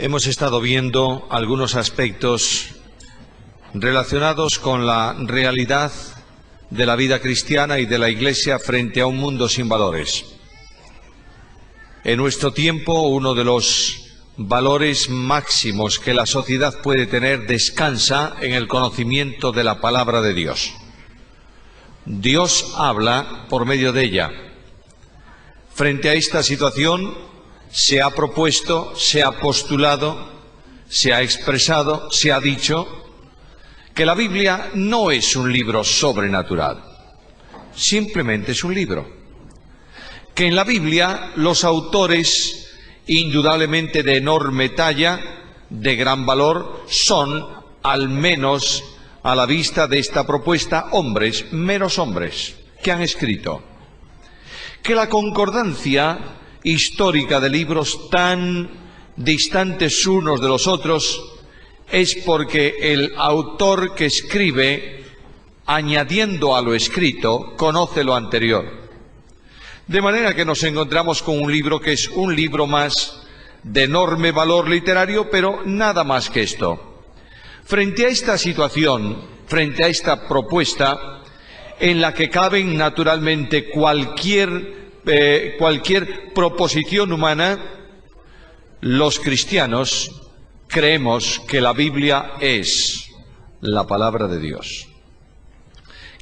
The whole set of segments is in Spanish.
Hemos estado viendo algunos aspectos relacionados con la realidad de la vida cristiana y de la Iglesia frente a un mundo sin valores. En nuestro tiempo, uno de los valores máximos que la sociedad puede tener descansa en el conocimiento de la palabra de Dios. Dios habla por medio de ella. Frente a esta situación, se ha propuesto, se ha postulado, se ha expresado, se ha dicho que la Biblia no es un libro sobrenatural, simplemente es un libro. Que en la Biblia los autores, indudablemente de enorme talla, de gran valor, son, al menos a la vista de esta propuesta, hombres, meros hombres, que han escrito. Que la concordancia histórica de libros tan distantes unos de los otros es porque el autor que escribe, añadiendo a lo escrito, conoce lo anterior. De manera que nos encontramos con un libro que es un libro más de enorme valor literario, pero nada más que esto. Frente a esta situación, frente a esta propuesta, en la que caben naturalmente cualquier proposición humana, los cristianos creemos que la Biblia es la palabra de Dios.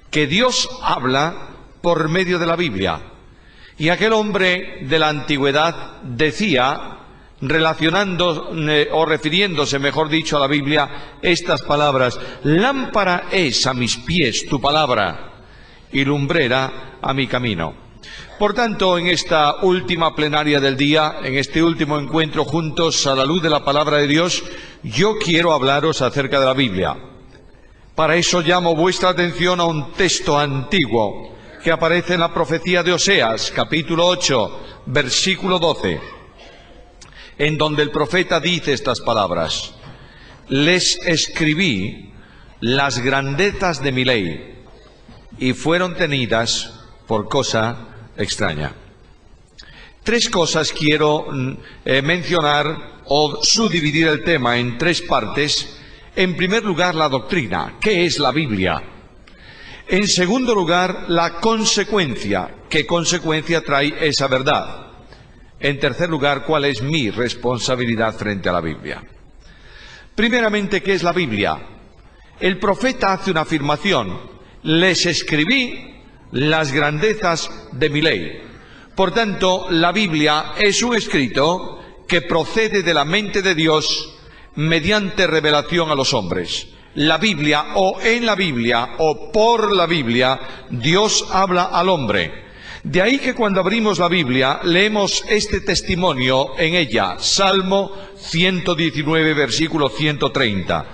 Que Dios habla por medio de la Biblia. Y aquel hombre de la antigüedad decía, relacionando o refiriéndose, mejor dicho, a la Biblia, estas palabras: lámpara es a mis pies tu palabra y lumbrera a mi camino. Por tanto, en esta última plenaria del día, en este último encuentro juntos a la luz de la palabra de Dios, yo quiero hablaros acerca de la Biblia. Para eso llamo vuestra atención a un texto antiguo que aparece en la profecía de Oseas, capítulo 8, versículo 12, en donde el profeta dice estas palabras: les escribí las grandezas de mi ley y fueron tenidas por cosa extraña. Tres cosas quiero mencionar o subdividir el tema en tres partes. En primer lugar, la doctrina. ¿Qué es la Biblia? En segundo lugar, la consecuencia. ¿Qué consecuencia trae esa verdad? En tercer lugar, ¿cuál es mi responsabilidad frente a la Biblia? Primeramente, ¿qué es la Biblia? El profeta hace una afirmación: les escribí las grandezas de mi ley. Por tanto, la Biblia es un escrito que procede de la mente de Dios mediante revelación a los hombres. La Biblia, o en la Biblia, o por la Biblia, Dios habla al hombre. De ahí que cuando abrimos la Biblia, leemos este testimonio en ella, Salmo 119, versículo 130.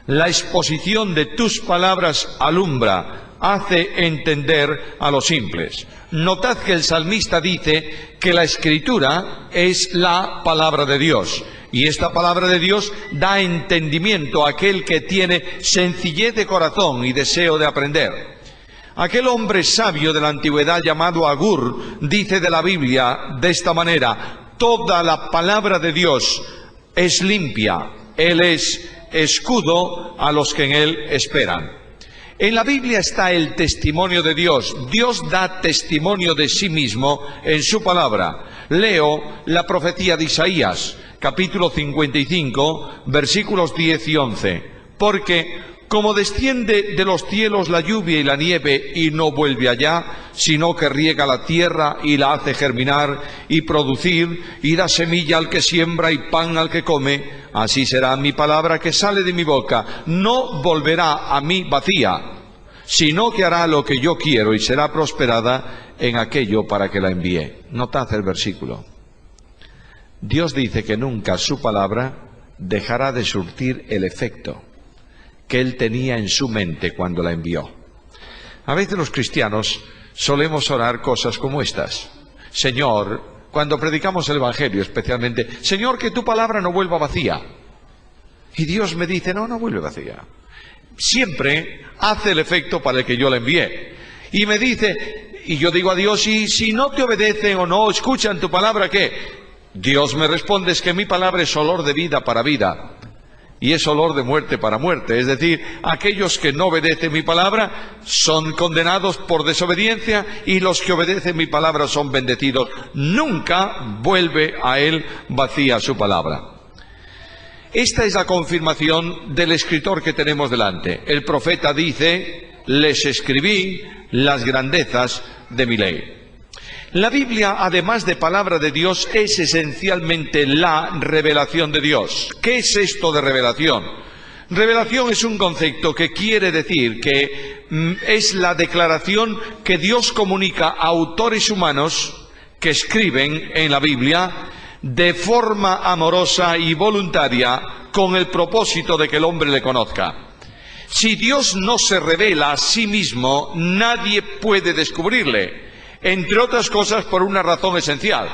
La exposición de tus palabras alumbra, hace entender a los simples. Notad que el salmista dice que la Escritura es la palabra de Dios, y esta palabra de Dios da entendimiento a aquel que tiene sencillez de corazón y deseo de aprender. Aquel hombre sabio de la antigüedad llamado Agur dice de la Biblia de esta manera: toda la palabra de Dios es limpia, Él es escudo a los que en Él esperan. En la Biblia está el testimonio de Dios. Dios da testimonio de sí mismo en su palabra. Leo la profecía de Isaías, capítulo 55, versículos 10 y 11. Porque como desciende de los cielos la lluvia y la nieve y no vuelve allá, sino que riega la tierra y la hace germinar y producir y da semilla al que siembra y pan al que come, así será mi palabra que sale de mi boca. No volverá a mí vacía, sino que hará lo que yo quiero y será prosperada en aquello para que la envíe. Notad el versículo. Dios dice que nunca su palabra dejará de surtir el efecto que Él tenía en su mente cuando la envió. A veces los cristianos solemos orar cosas como estas: Señor, cuando predicamos el Evangelio especialmente, Señor, que tu palabra no vuelva vacía. Y Dios me dice: no vuelve vacía. Siempre hace el efecto para el que yo la envié. Y me dice, y yo digo a Dios: y si no te obedecen o no escuchan tu palabra, ¿qué? Dios me responde, es que mi palabra es olor de vida para vida y es olor de muerte para muerte. Es decir, aquellos que no obedecen mi palabra son condenados por desobediencia y los que obedecen mi palabra son bendecidos. Nunca vuelve a él vacía su palabra. Esta es la confirmación del escritor que tenemos delante. El profeta dice, les escribí las grandezas de mi ley. La Biblia, además de palabra de Dios, es esencialmente la revelación de Dios. ¿Qué es esto de revelación? Revelación es un concepto que quiere decir que es la declaración que Dios comunica a autores humanos que escriben en la Biblia de forma amorosa y voluntaria con el propósito de que el hombre le conozca. Si Dios no se revela a sí mismo, nadie puede descubrirle. Entre otras cosas por una razón esencial,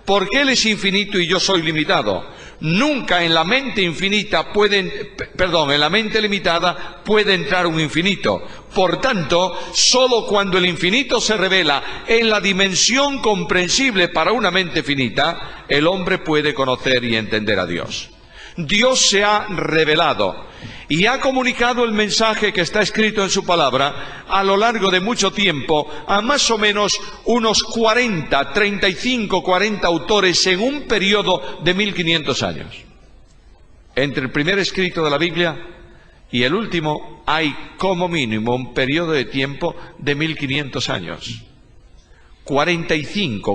porque Él es infinito y yo soy limitado. Nunca en la mente limitada puede entrar un infinito. Por tanto, solo cuando el infinito se revela en la dimensión comprensible para una mente finita, el hombre puede conocer y entender a Dios. Dios se ha revelado y ha comunicado el mensaje que está escrito en su palabra a lo largo de mucho tiempo a más o menos unos 40 autores en un periodo de 1500 años. Entre el primer escrito de la Biblia y el último hay como mínimo un periodo de tiempo de 1500 años. 35,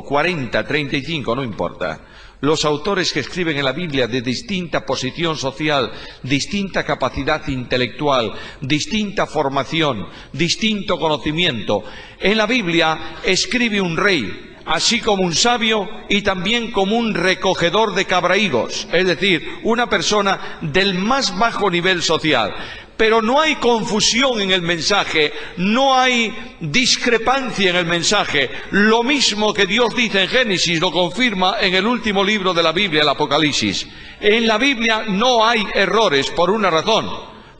no importa. Los autores que escriben en la Biblia de distinta posición social, distinta capacidad intelectual, distinta formación, distinto conocimiento. En la Biblia escribe un rey, así como un sabio y también como un recogedor de cabrahigos, es decir, una persona del más bajo nivel social. Pero no hay confusión en el mensaje, no hay discrepancia en el mensaje. Lo mismo que Dios dice en Génesis lo confirma en el último libro de la Biblia, el Apocalipsis. En la Biblia no hay errores por una razón,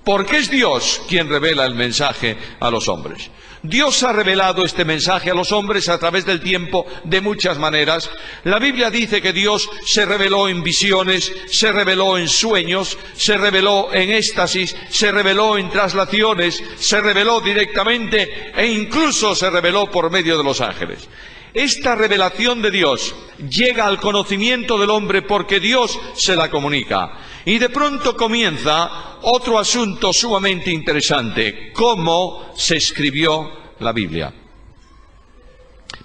porque es Dios quien revela el mensaje a los hombres. Dios ha revelado este mensaje a los hombres a través del tiempo de muchas maneras. La Biblia dice que Dios se reveló en visiones, se reveló en sueños, se reveló en éxtasis, se reveló en traslaciones, se reveló directamente e incluso se reveló por medio de los ángeles. Esta revelación de Dios llega al conocimiento del hombre porque Dios se la comunica. Y de pronto comienza otro asunto sumamente interesante: cómo se escribió la Biblia.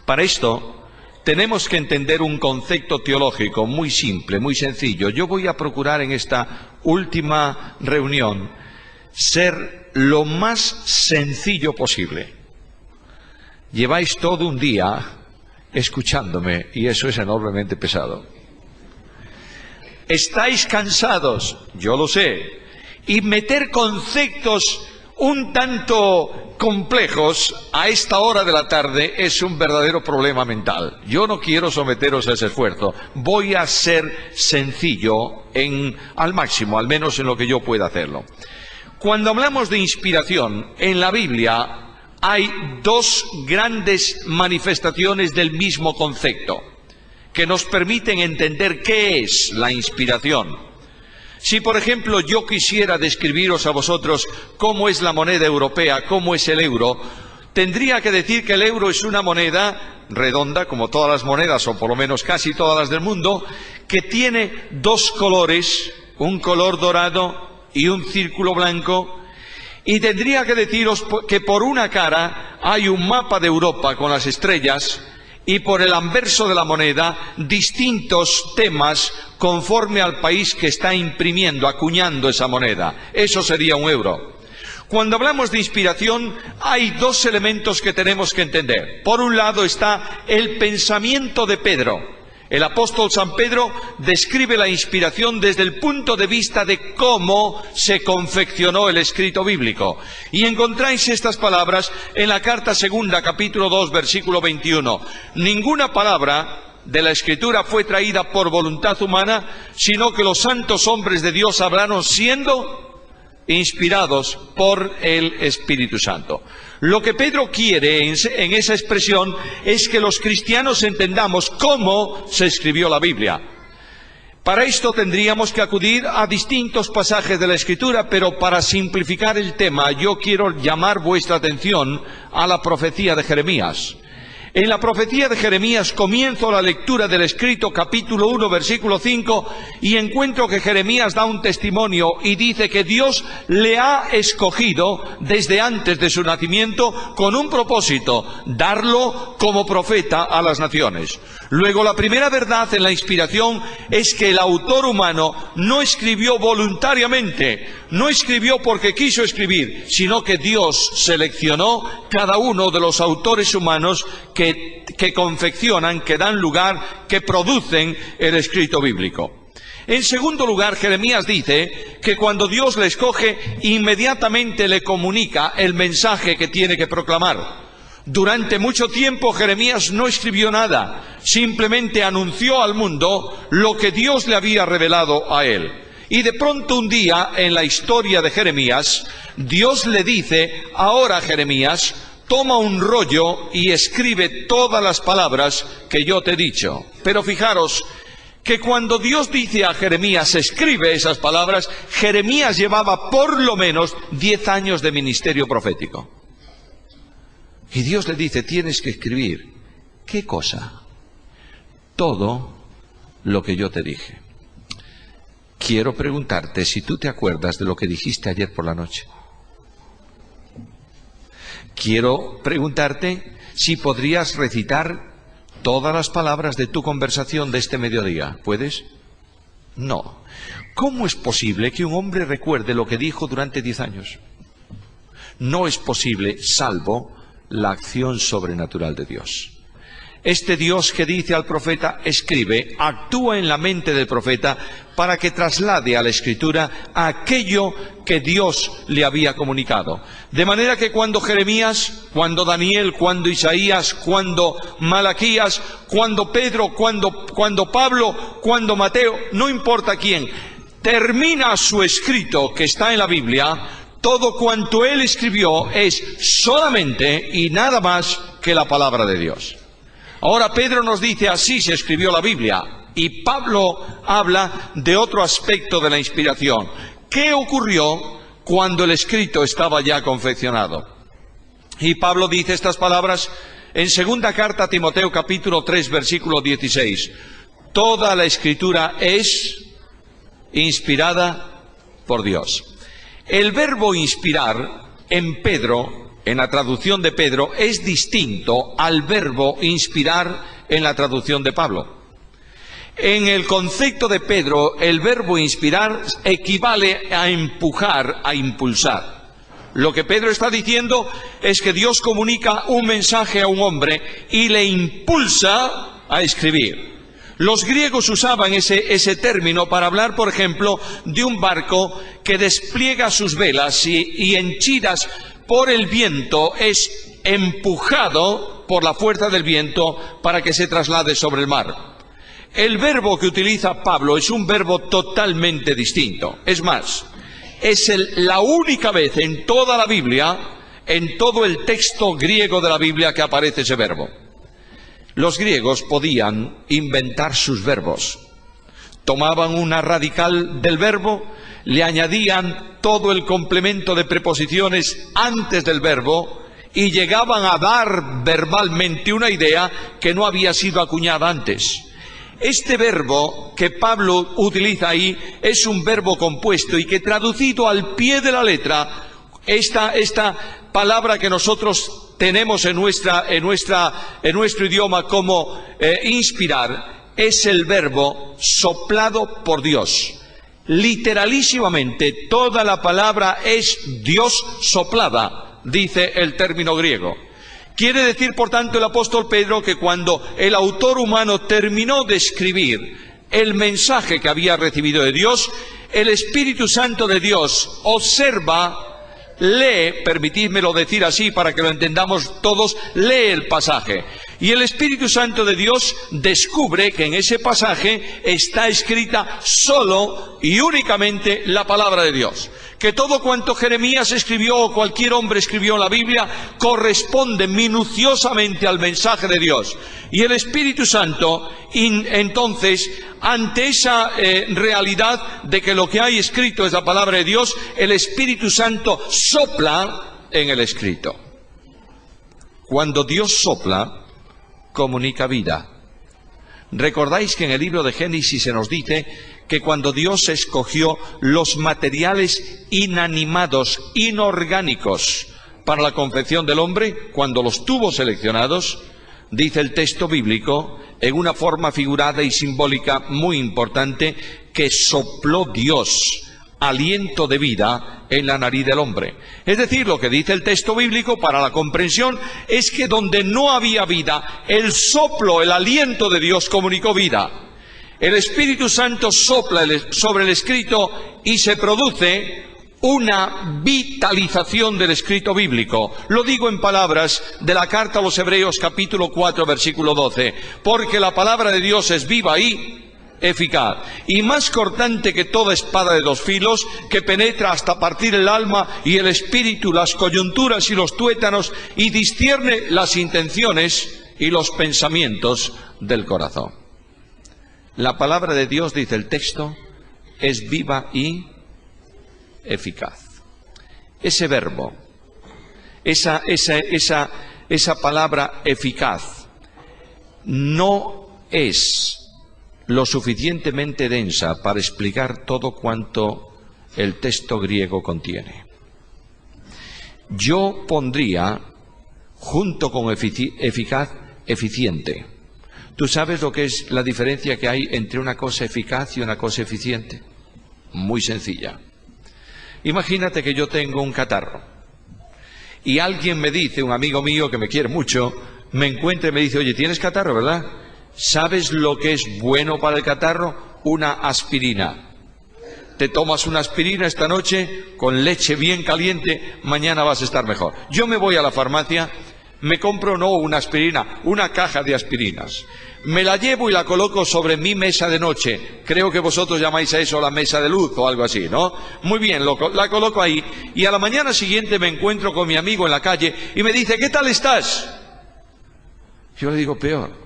Para esto tenemos que entender un concepto teológico muy simple, muy sencillo. Yo voy a procurar en esta última reunión ser lo más sencillo posible. Lleváis todo un día escuchándome y eso es enormemente pesado. Estáis cansados, yo lo sé, y meter conceptos un tanto complejos a esta hora de la tarde es un verdadero problema mental. Yo no quiero someteros a ese esfuerzo. Voy a ser sencillo al máximo, al menos en lo que yo pueda hacerlo. Cuando hablamos de inspiración, en la Biblia hay dos grandes manifestaciones del mismo concepto que nos permiten entender qué es la inspiración. Si, por ejemplo, yo quisiera describiros a vosotros cómo es la moneda europea, cómo es el euro, tendría que decir que el euro es una moneda redonda, como todas las monedas, o por lo menos casi todas las del mundo, que tiene dos colores, un color dorado y un círculo blanco. Y tendría que deciros que por una cara hay un mapa de Europa con las estrellas y por el anverso de la moneda distintos temas conforme al país que está imprimiendo, acuñando esa moneda. Eso sería un euro. Cuando hablamos de inspiración hay dos elementos que tenemos que entender. Por un lado está el pensamiento de Pedro. El apóstol San Pedro describe la inspiración desde el punto de vista de cómo se confeccionó el escrito bíblico. Y encontráis estas palabras en la carta segunda, capítulo 2, versículo 21. Ninguna palabra de la Escritura fue traída por voluntad humana, sino que los santos hombres de Dios hablaron siendo inspirados por el Espíritu Santo. Lo que Pedro quiere en esa expresión es que los cristianos entendamos cómo se escribió la Biblia. Para esto tendríamos que acudir a distintos pasajes de la Escritura, pero para simplificar el tema yo quiero llamar vuestra atención a la profecía de Jeremías. En la profecía de Jeremías comienzo la lectura del escrito capítulo 1 versículo 5 y encuentro que Jeremías da un testimonio y dice que Dios le ha escogido desde antes de su nacimiento con un propósito: darlo como profeta a las naciones. Luego, la primera verdad en la inspiración es que el autor humano no escribió voluntariamente, no escribió porque quiso escribir, sino que Dios seleccionó cada uno de los autores humanos que confeccionan, que dan lugar, que producen el escrito bíblico. En segundo lugar, Jeremías dice que cuando Dios le escoge, inmediatamente le comunica el mensaje que tiene que proclamar. Durante mucho tiempo Jeremías no escribió nada, simplemente anunció al mundo lo que Dios le había revelado a él. Y de pronto un día en la historia de Jeremías, Dios le dice: ahora Jeremías, toma un rollo y escribe todas las palabras que yo te he dicho. Pero fijaros que cuando Dios dice a Jeremías: escribe esas palabras, Jeremías llevaba por lo menos 10 años de ministerio profético. Y Dios le dice: tienes que escribir. ¿Qué cosa? Todo lo que yo te dije. Quiero preguntarte si tú te acuerdas de lo que dijiste ayer por la noche. Quiero preguntarte si podrías recitar todas las palabras de tu conversación de este mediodía. ¿Puedes? No. ¿Cómo es posible que un hombre recuerde lo que dijo durante 10 años? No es posible, salvo la acción sobrenatural de Dios. Este Dios que dice al profeta: escribe, actúa en la mente del profeta para que traslade a la Escritura aquello que Dios le había comunicado. De manera que cuando Jeremías, cuando Daniel, cuando Isaías, cuando Malaquías, cuando Pedro, cuando Pablo, cuando Mateo, no importa quién, termina su escrito que está en la Biblia, todo cuanto él escribió es solamente y nada más que la palabra de Dios. Ahora Pedro nos dice: así se escribió la Biblia. Y Pablo habla de otro aspecto de la inspiración. ¿Qué ocurrió cuando el escrito estaba ya confeccionado? Y Pablo dice estas palabras en segunda carta a Timoteo capítulo 3 versículo 16. Toda la escritura es inspirada por Dios. El verbo inspirar en Pedro, en la traducción de Pedro, es distinto al verbo inspirar en la traducción de Pablo. En el concepto de Pedro, el verbo inspirar equivale a empujar, a impulsar. Lo que Pedro está diciendo es que Dios comunica un mensaje a un hombre y le impulsa a escribir. Los griegos usaban ese término para hablar, por ejemplo, de un barco que despliega sus velas y henchidas por el viento es empujado por la fuerza del viento para que se traslade sobre el mar. El verbo que utiliza Pablo es un verbo totalmente distinto. Es más, es la única vez en toda la Biblia, en todo el texto griego de la Biblia, que aparece ese verbo. Los griegos podían inventar sus verbos. Tomaban una radical del verbo, le añadían todo el complemento de preposiciones antes del verbo y llegaban a dar verbalmente una idea que no había sido acuñada antes. Este verbo que Pablo utiliza ahí es un verbo compuesto y que, traducido al pie de la letra, esta palabra que nosotros tenemos en nuestro idioma como inspirar, es el verbo soplado por Dios. Literalísimamente, toda la palabra es Dios soplada, dice el término griego. Quiere decir, por tanto, el apóstol Pedro que cuando el autor humano terminó de escribir el mensaje que había recibido de Dios, el Espíritu Santo de Dios observa, lee, permitidmelo decir así para que lo entendamos todos, lee el pasaje. Y el Espíritu Santo de Dios descubre que en ese pasaje está escrita solo y únicamente la palabra de Dios. que todo cuanto Jeremías escribió o cualquier hombre escribió en la Biblia corresponde minuciosamente al mensaje de Dios. Y el Espíritu Santo, entonces, ante esa realidad de que lo que hay escrito es la palabra de Dios, el Espíritu Santo sopla en el escrito. Cuando Dios sopla, comunica vida. ¿Recordáis que en el libro de Génesis se nos dice que cuando Dios escogió los materiales inanimados, inorgánicos, para la confección del hombre, cuando los tuvo seleccionados, dice el texto bíblico, en una forma figurada y simbólica muy importante, que sopló Dios aliento de vida en la nariz del hombre? Es decir, lo que dice el texto bíblico para la comprensión es que donde no había vida, el soplo, el aliento de Dios comunicó vida. El Espíritu Santo sopla sobre el escrito y se produce una vitalización del escrito bíblico. Lo digo en palabras de la carta a los Hebreos capítulo 4 versículo 12, porque la palabra de Dios es viva y eficaz, y más cortante que toda espada de dos filos, que penetra hasta partir el alma y el espíritu, las coyunturas y los tuétanos, y discierne las intenciones y los pensamientos del corazón. La palabra de Dios, dice el texto, es viva y eficaz. Ese verbo, esa palabra eficaz, no es lo suficientemente densa para explicar todo cuanto el texto griego contiene. Yo pondría, junto con eficaz, eficiente. ¿Tú sabes lo que es la diferencia que hay entre una cosa eficaz y una cosa eficiente? Muy sencilla. Imagínate que yo tengo un catarro y alguien me dice, un amigo mío que me quiere mucho, me encuentra y me dice, oye, ¿tienes catarro, verdad? ¿Sabes lo que es bueno para el catarro? Una aspirina. Te tomas una aspirina esta noche con leche bien caliente, mañana vas a estar mejor. Yo me voy a la farmacia, me compro no una aspirina, una caja de aspirinas. Me la llevo y la coloco sobre mi mesa de noche. Creo que vosotros llamáis a eso la mesa de luz o algo así, ¿no? Muy bien, la coloco ahí y a la mañana siguiente me encuentro con mi amigo en la calle y me dice, ¿qué tal estás? Yo le digo, peor.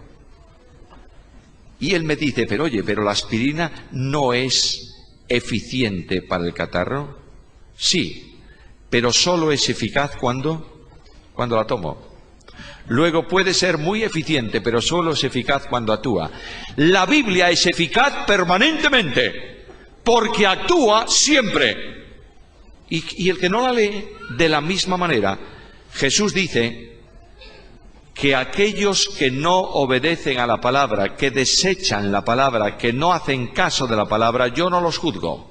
Y él me dice, pero oye, ¿pero la aspirina no es eficiente para el catarro? Sí, pero solo es eficaz cuando la tomo. Luego puede ser muy eficiente, pero solo es eficaz cuando actúa. La Biblia es eficaz permanentemente, porque actúa siempre. Y el que no la lee, de la misma manera, Jesús dice que aquellos que no obedecen a la palabra, que desechan la palabra, que no hacen caso de la palabra, yo no los juzgo.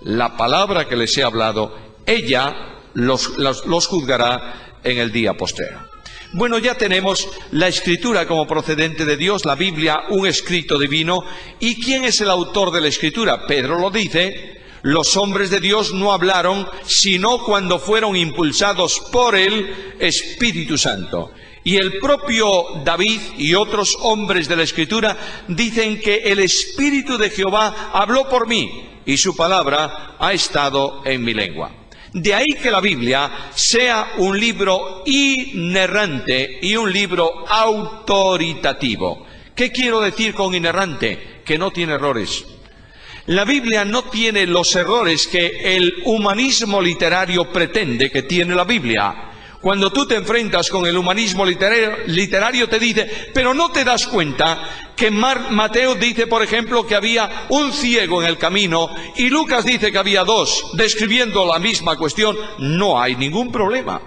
La palabra que les he hablado, ella los juzgará en el día postrero. Bueno, ya tenemos la Escritura como procedente de Dios, la Biblia, un escrito divino. ¿Y quién es el autor de la Escritura? Pedro lo dice, los hombres de Dios no hablaron sino cuando fueron impulsados por el Espíritu Santo. Y el propio David y otros hombres de la Escritura dicen que el Espíritu de Jehová habló por mí y su palabra ha estado en mi lengua. De ahí que la Biblia sea un libro inerrante y un libro autoritativo. ¿Qué quiero decir con inerrante? Que no tiene errores. La Biblia no tiene los errores que el humanismo literario pretende que tiene la Biblia. Cuando tú te enfrentas con el humanismo literario te dice, pero no te das cuenta que Mateo dice, por ejemplo, que había un ciego en el camino y Lucas dice que había dos, describiendo la misma cuestión. No hay ningún problema.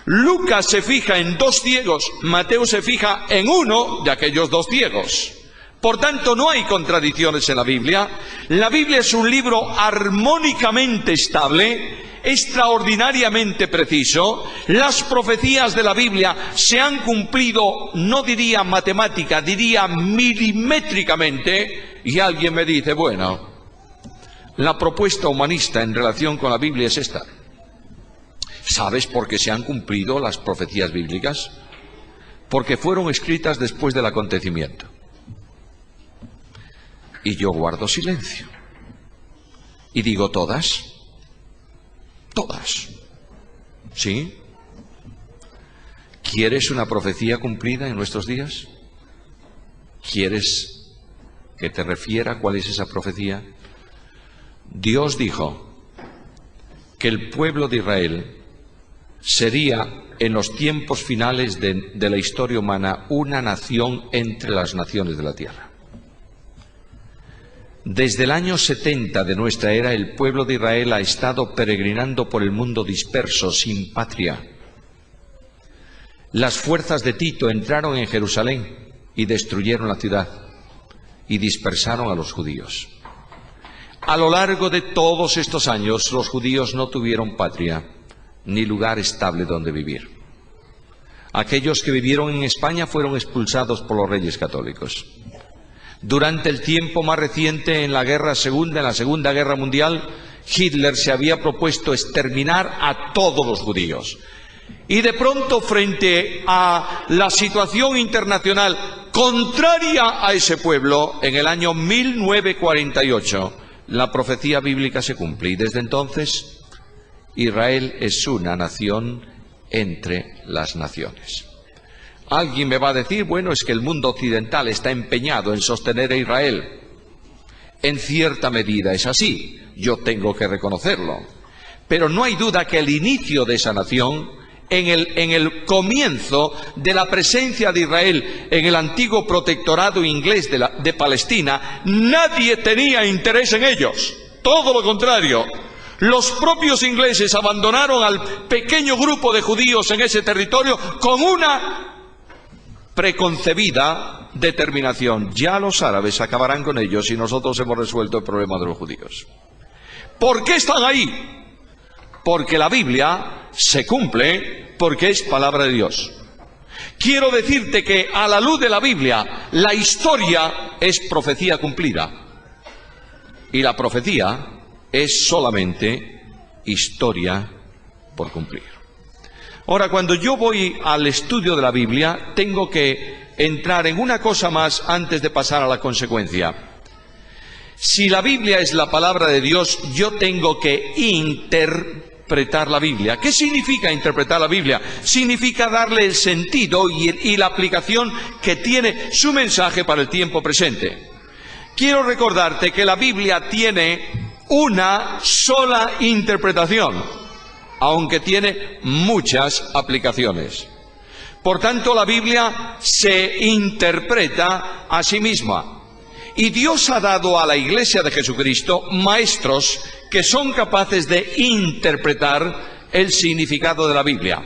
Lucas se fija en dos ciegos, Mateo se fija en uno de aquellos dos ciegos. Por tanto, no hay contradicciones en la Biblia. La Biblia es un libro armónicamente estable, extraordinariamente preciso. Las profecías de la Biblia se han cumplido, no diría matemática, diría milimétricamente. Y alguien me dice, bueno, la propuesta humanista en relación con la Biblia es esta. ¿Sabes por qué se han cumplido las profecías bíblicas? Porque fueron escritas después del acontecimiento. Y yo guardo silencio. Y digo, ¿todas? todas. ¿Sí? ¿Quieres una profecía cumplida en nuestros días? ¿Quieres que te refiera cuál es esa profecía? Dios dijo que el pueblo de Israel sería en los tiempos finales de la historia humana una nación entre las naciones de la tierra. Desde el año 70 de nuestra era, el pueblo de Israel ha estado peregrinando por el mundo disperso, sin patria. Las fuerzas de Tito entraron en Jerusalén y destruyeron la ciudad y dispersaron a los judíos. A lo largo de todos estos años, los judíos no tuvieron patria ni lugar estable donde vivir. Aquellos que vivieron en España fueron expulsados por los reyes católicos. Durante el tiempo más reciente, en la Segunda Guerra Mundial, Hitler se había propuesto exterminar a todos los judíos. Y de pronto, frente a la situación internacional contraria a ese pueblo, en el año 1948, la profecía bíblica se cumple. Y desde entonces, Israel es una nación entre las naciones. Alguien me va a decir, bueno, es que el mundo occidental está empeñado en sostener a Israel. En cierta medida es así, yo tengo que reconocerlo. Pero no hay duda que el inicio de esa nación, en el comienzo de la presencia de Israel en el antiguo protectorado inglés de Palestina, nadie tenía interés en ellos. Todo lo contrario. Los propios ingleses abandonaron al pequeño grupo de judíos en ese territorio con una preconcebida determinación. Ya los árabes acabarán con ellos y nosotros hemos resuelto el problema de los judíos. ¿Por qué están ahí? Porque la Biblia se cumple, porque es palabra de Dios. Quiero decirte que a la luz de la Biblia, la historia es profecía cumplida. Y la profecía es solamente historia por cumplir. Ahora, cuando yo voy al estudio de la Biblia, tengo que entrar en una cosa más antes de pasar a la consecuencia. Si la Biblia es la palabra de Dios, yo tengo que interpretar la Biblia. ¿Qué significa interpretar la Biblia? Significa darle el sentido y la aplicación que tiene su mensaje para el tiempo presente. Quiero recordarte que la Biblia tiene una sola interpretación, aunque tiene muchas aplicaciones. Por tanto, la Biblia se interpreta a sí misma. Y Dios ha dado a la Iglesia de Jesucristo maestros que son capaces de interpretar el significado de la Biblia.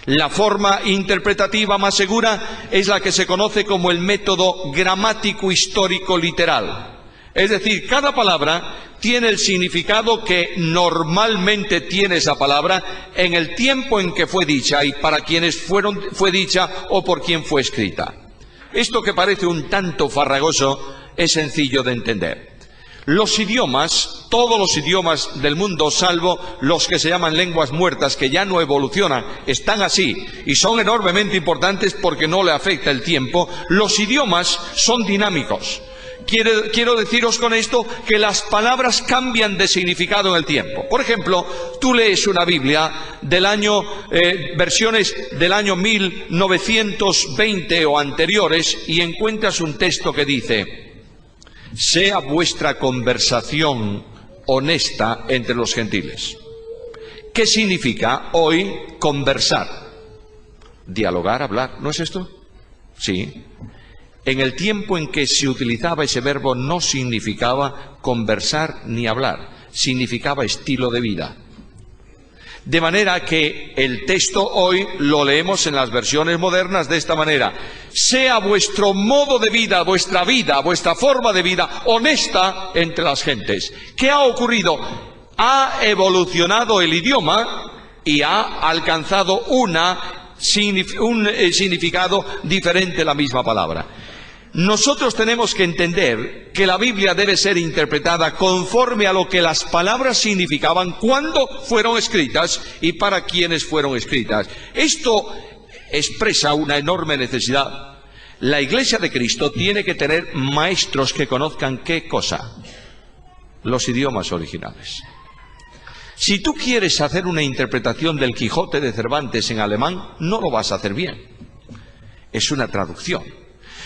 La forma interpretativa más segura es la que se conoce como el método gramático histórico literal. Es decir, cada palabra tiene el significado que normalmente tiene esa palabra en el tiempo en que fue dicha y para quienes fue dicha o por quien fue escrita. Esto, que parece un tanto farragoso, es sencillo de entender. Los idiomas, todos los idiomas del mundo, salvo los que se llaman lenguas muertas, que ya no evolucionan, están así y son enormemente importantes porque no le afecta el tiempo. Los idiomas son dinámicos. Quiero deciros con esto que las palabras cambian de significado en el tiempo. Por ejemplo, tú lees una Biblia versiones del año 1920 o anteriores y encuentras un texto que dice: sea vuestra conversación honesta entre los gentiles. ¿Qué significa hoy conversar? Dialogar, hablar, ¿no es esto? Sí. En el tiempo en que se utilizaba ese verbo no significaba conversar ni hablar, significaba estilo de vida. De manera que el texto hoy lo leemos en las versiones modernas de esta manera: sea vuestro modo de vida, vuestra forma de vida honesta entre las gentes. ¿Qué ha ocurrido? Ha evolucionado el idioma y ha alcanzado un significado diferente la misma palabra. Nosotros tenemos que entender que la Biblia debe ser interpretada conforme a lo que las palabras significaban cuando fueron escritas y para quienes fueron escritas. Esto expresa una enorme necesidad. La Iglesia de Cristo tiene que tener maestros que conozcan ¿qué cosa? Los idiomas originales. Si tú quieres hacer una interpretación del Quijote de Cervantes en alemán, no lo vas a hacer bien. Es una traducción.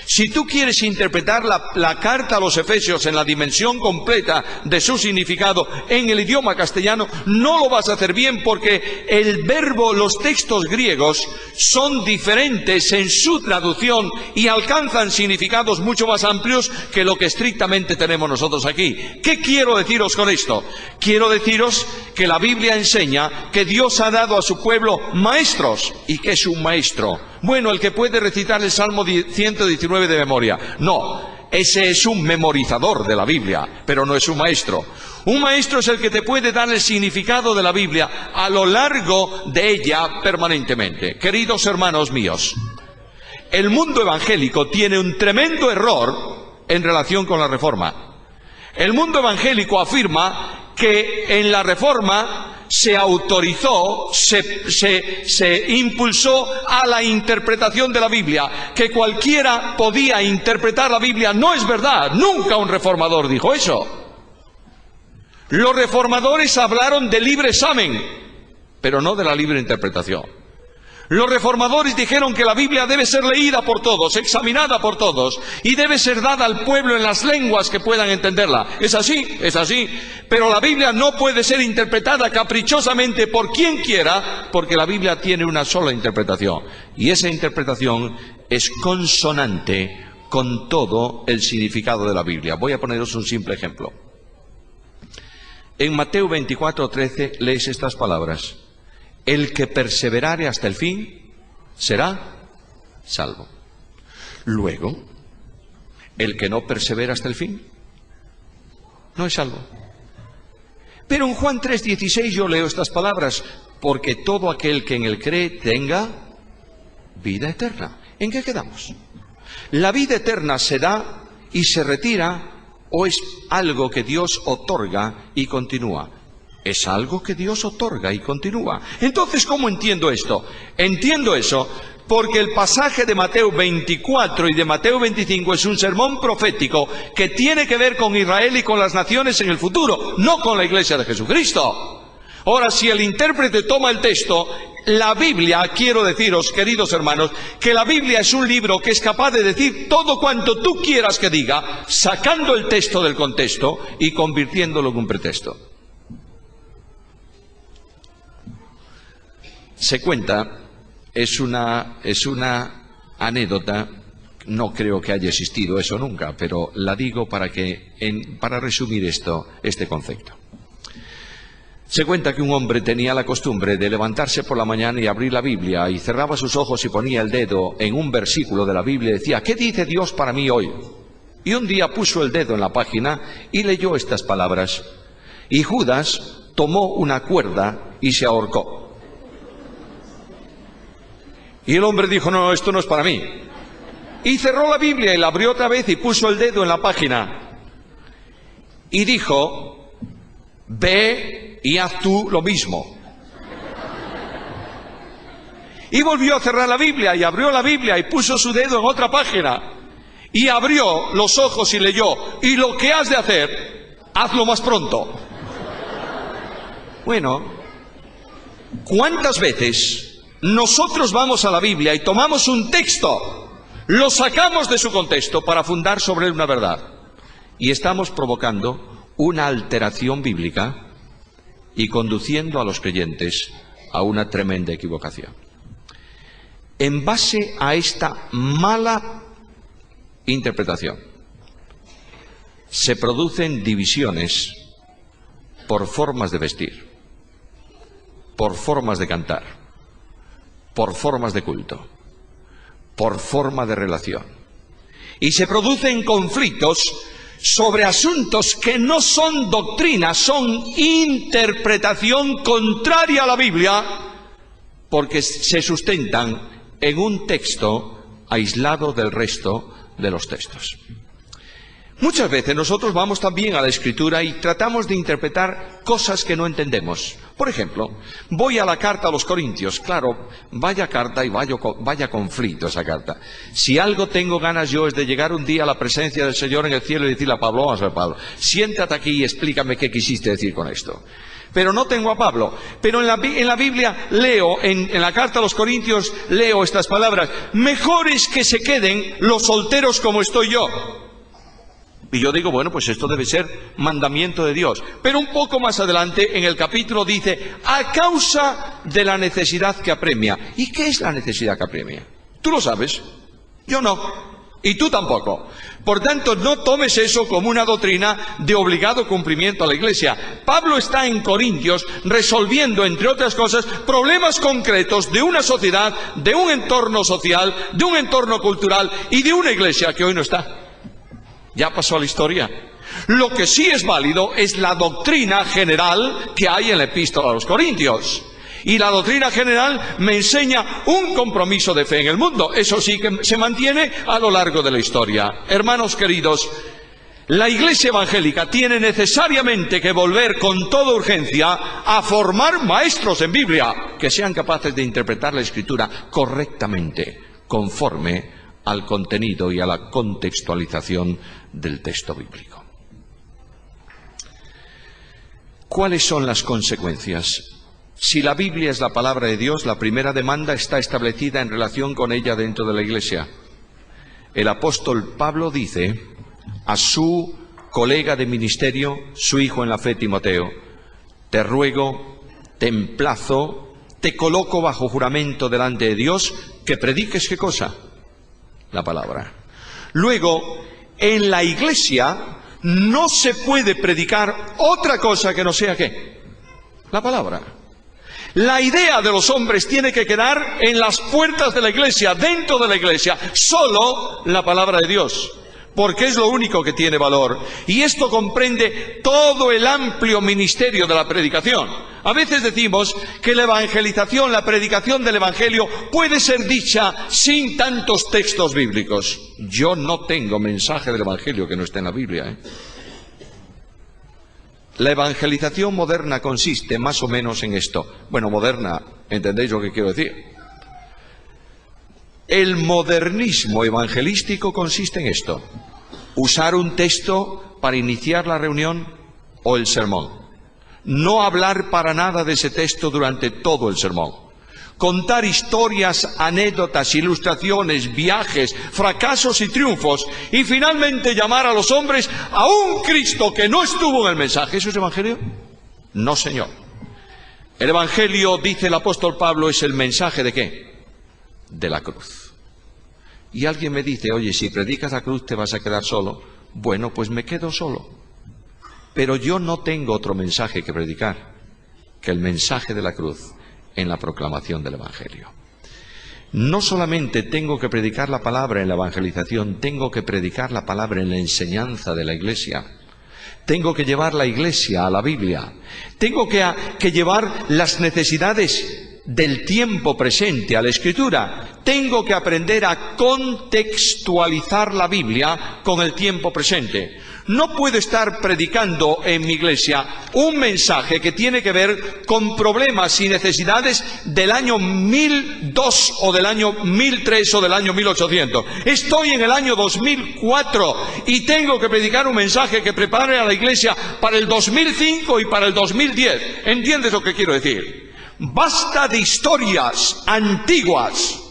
Si tú quieres interpretar la carta a los Efesios en la dimensión completa de su significado en el idioma castellano, no lo vas a hacer bien porque el verbo, los textos griegos son diferentes en su traducción y alcanzan significados mucho más amplios que lo que estrictamente tenemos nosotros aquí. ¿Qué quiero deciros con esto? Quiero deciros que la Biblia enseña que Dios ha dado a su pueblo maestros. ¿Y qué es un maestro? Bueno, el que puede recitar el Salmo 119 de memoria. No, ese es un memorizador de la Biblia, pero no es un maestro. Un maestro es el que te puede dar el significado de la Biblia a lo largo de ella permanentemente. Queridos hermanos míos, el mundo evangélico tiene un tremendo error en relación con la Reforma. El mundo evangélico afirma que en la Reforma se autorizó, se impulsó a la interpretación de la Biblia, que cualquiera podía interpretar la Biblia. No es verdad, nunca un reformador dijo eso. Los reformadores hablaron de libre examen, pero no de la libre interpretación. Los reformadores dijeron que la Biblia debe ser leída por todos, examinada por todos, y debe ser dada al pueblo en las lenguas que puedan entenderla. Es así, pero la Biblia no puede ser interpretada caprichosamente por quien quiera, porque la Biblia tiene una sola interpretación, y esa interpretación es consonante con todo el significado de la Biblia. Voy a poneros un simple ejemplo. En Mateo 24:13 lees estas palabras: el que perseverare hasta el fin será salvo. Luego, el que no persevera hasta el fin no es salvo. Pero en Juan 3:16 yo leo estas palabras: porque todo aquel que en él cree tenga vida eterna. ¿En qué quedamos? ¿La vida eterna se da y se retira o es algo que Dios otorga y continúa? Es algo que Dios otorga y continúa. Entonces, ¿cómo entiendo esto? Entiendo eso porque el pasaje de Mateo 24 y de Mateo 25 es un sermón profético que tiene que ver con Israel y con las naciones en el futuro, no con la iglesia de Jesucristo. Ahora, si el intérprete toma el texto, la Biblia, quiero deciros, queridos hermanos, que la Biblia es un libro que es capaz de decir todo cuanto tú quieras que diga, sacando el texto del contexto y convirtiéndolo en un pretexto. Se cuenta, es una anécdota, no creo que haya existido eso nunca, pero la digo para resumir este concepto. Se cuenta que un hombre tenía la costumbre de levantarse por la mañana y abrir la Biblia, y cerraba sus ojos y ponía el dedo en un versículo de la Biblia y decía: ¿qué dice Dios para mí hoy? Y un día puso el dedo en la página y leyó estas palabras: y Judas tomó una cuerda y se ahorcó. Y el hombre dijo: no, esto no es para mí. Y cerró la Biblia y la abrió otra vez y puso el dedo en la página. Y dijo: ve y haz tú lo mismo. Y volvió a cerrar la Biblia y abrió la Biblia y puso su dedo en otra página. Y abrió los ojos y leyó: y lo que has de hacer, hazlo más pronto. Bueno, ¿cuántas veces nosotros vamos a la Biblia y tomamos un texto, lo sacamos de su contexto para fundar sobre él una verdad? Y estamos provocando una alteración bíblica y conduciendo a los creyentes a una tremenda equivocación. En base a esta mala interpretación, se producen divisiones por formas de vestir, por formas de cantar, por formas de culto, por forma de relación. Y se producen conflictos sobre asuntos que no son doctrina, son interpretación contraria a la Biblia, porque se sustentan en un texto aislado del resto de los textos. Muchas veces nosotros vamos también a la Escritura y tratamos de interpretar cosas que no entendemos. Por ejemplo, voy a la carta a los Corintios. Claro, vaya carta y vaya conflicto esa carta. Si algo tengo ganas yo es de llegar un día a la presencia del Señor en el cielo y decirle a Pablo, vamos a ver, Pablo, siéntate aquí y explícame qué quisiste decir con esto. Pero no tengo a Pablo. Pero en la Biblia leo, en la carta a los Corintios, leo estas palabras: mejor es que se queden los solteros como estoy yo. Y yo digo, bueno, pues esto debe ser mandamiento de Dios. Pero un poco más adelante, en el capítulo dice, a causa de la necesidad que apremia. ¿Y qué es la necesidad que apremia? Tú lo sabes, yo no, y tú tampoco. Por tanto, no tomes eso como una doctrina de obligado cumplimiento a la Iglesia. Pablo está en Corintios resolviendo, entre otras cosas, problemas concretos de una sociedad, de un entorno social, de un entorno cultural y de una Iglesia que hoy no está. Ya pasó a la historia. Lo que sí es válido es la doctrina general que hay en la epístola a los Corintios. Y la doctrina general me enseña un compromiso de fe en el mundo. Eso sí que se mantiene a lo largo de la historia. Hermanos queridos, la Iglesia evangélica tiene necesariamente que volver con toda urgencia a formar maestros en Biblia que sean capaces de interpretar la Escritura correctamente, conforme al contenido y a la contextualización del texto bíblico. ¿Cuáles son las consecuencias? Si la Biblia es la palabra de Dios, la primera demanda está establecida en relación con ella dentro de la Iglesia. El apóstol Pablo dice a su colega de ministerio, su hijo en la fe Timoteo: te ruego, te emplazo, te coloco bajo juramento delante de Dios, que prediques ¿qué cosa? La palabra. Luego, en la Iglesia no se puede predicar otra cosa que no sea ¿qué? La palabra. La idea de los hombres tiene que quedar en las puertas de la Iglesia, dentro de la Iglesia, solo la palabra de Dios, porque es lo único que tiene valor. Y esto comprende todo el amplio ministerio de la predicación. A veces decimos que la evangelización, la predicación del Evangelio puede ser dicha sin tantos textos bíblicos. Yo no tengo mensaje del Evangelio que no esté en la Biblia, La evangelización moderna consiste más o menos en esto. Bueno, moderna, ¿entendéis lo que quiero decir? El modernismo evangelístico consiste en esto: usar un texto para iniciar la reunión o el sermón. No hablar para nada de ese texto durante todo el sermón. Contar historias, anécdotas, ilustraciones, viajes, fracasos y triunfos, y finalmente llamar a los hombres a un Cristo que no estuvo en el mensaje. ¿Eso es evangelio? No, señor. El evangelio, dice el apóstol Pablo, es el mensaje ¿de qué? De la cruz. Y alguien me dice, oye, si predicas la cruz te vas a quedar solo. Bueno, pues me quedo solo. Pero yo no tengo otro mensaje que predicar que el mensaje de la cruz en la proclamación del Evangelio. No solamente tengo que predicar la palabra en la evangelización, tengo que predicar la palabra en la enseñanza de la Iglesia. Tengo que llevar la Iglesia a la Biblia. Tengo que llevar las necesidades del tiempo presente a la Escritura. Tengo que aprender a contextualizar la Biblia con el tiempo presente. No puedo estar predicando en mi iglesia un mensaje que tiene que ver con problemas y necesidades del año 1002 o del año 1003 o del año 1800. Estoy en el año 2004 y tengo que predicar un mensaje que prepare a la iglesia para el 2005 y para el 2010. ¿Entiendes lo que quiero decir? Basta de historias antiguas.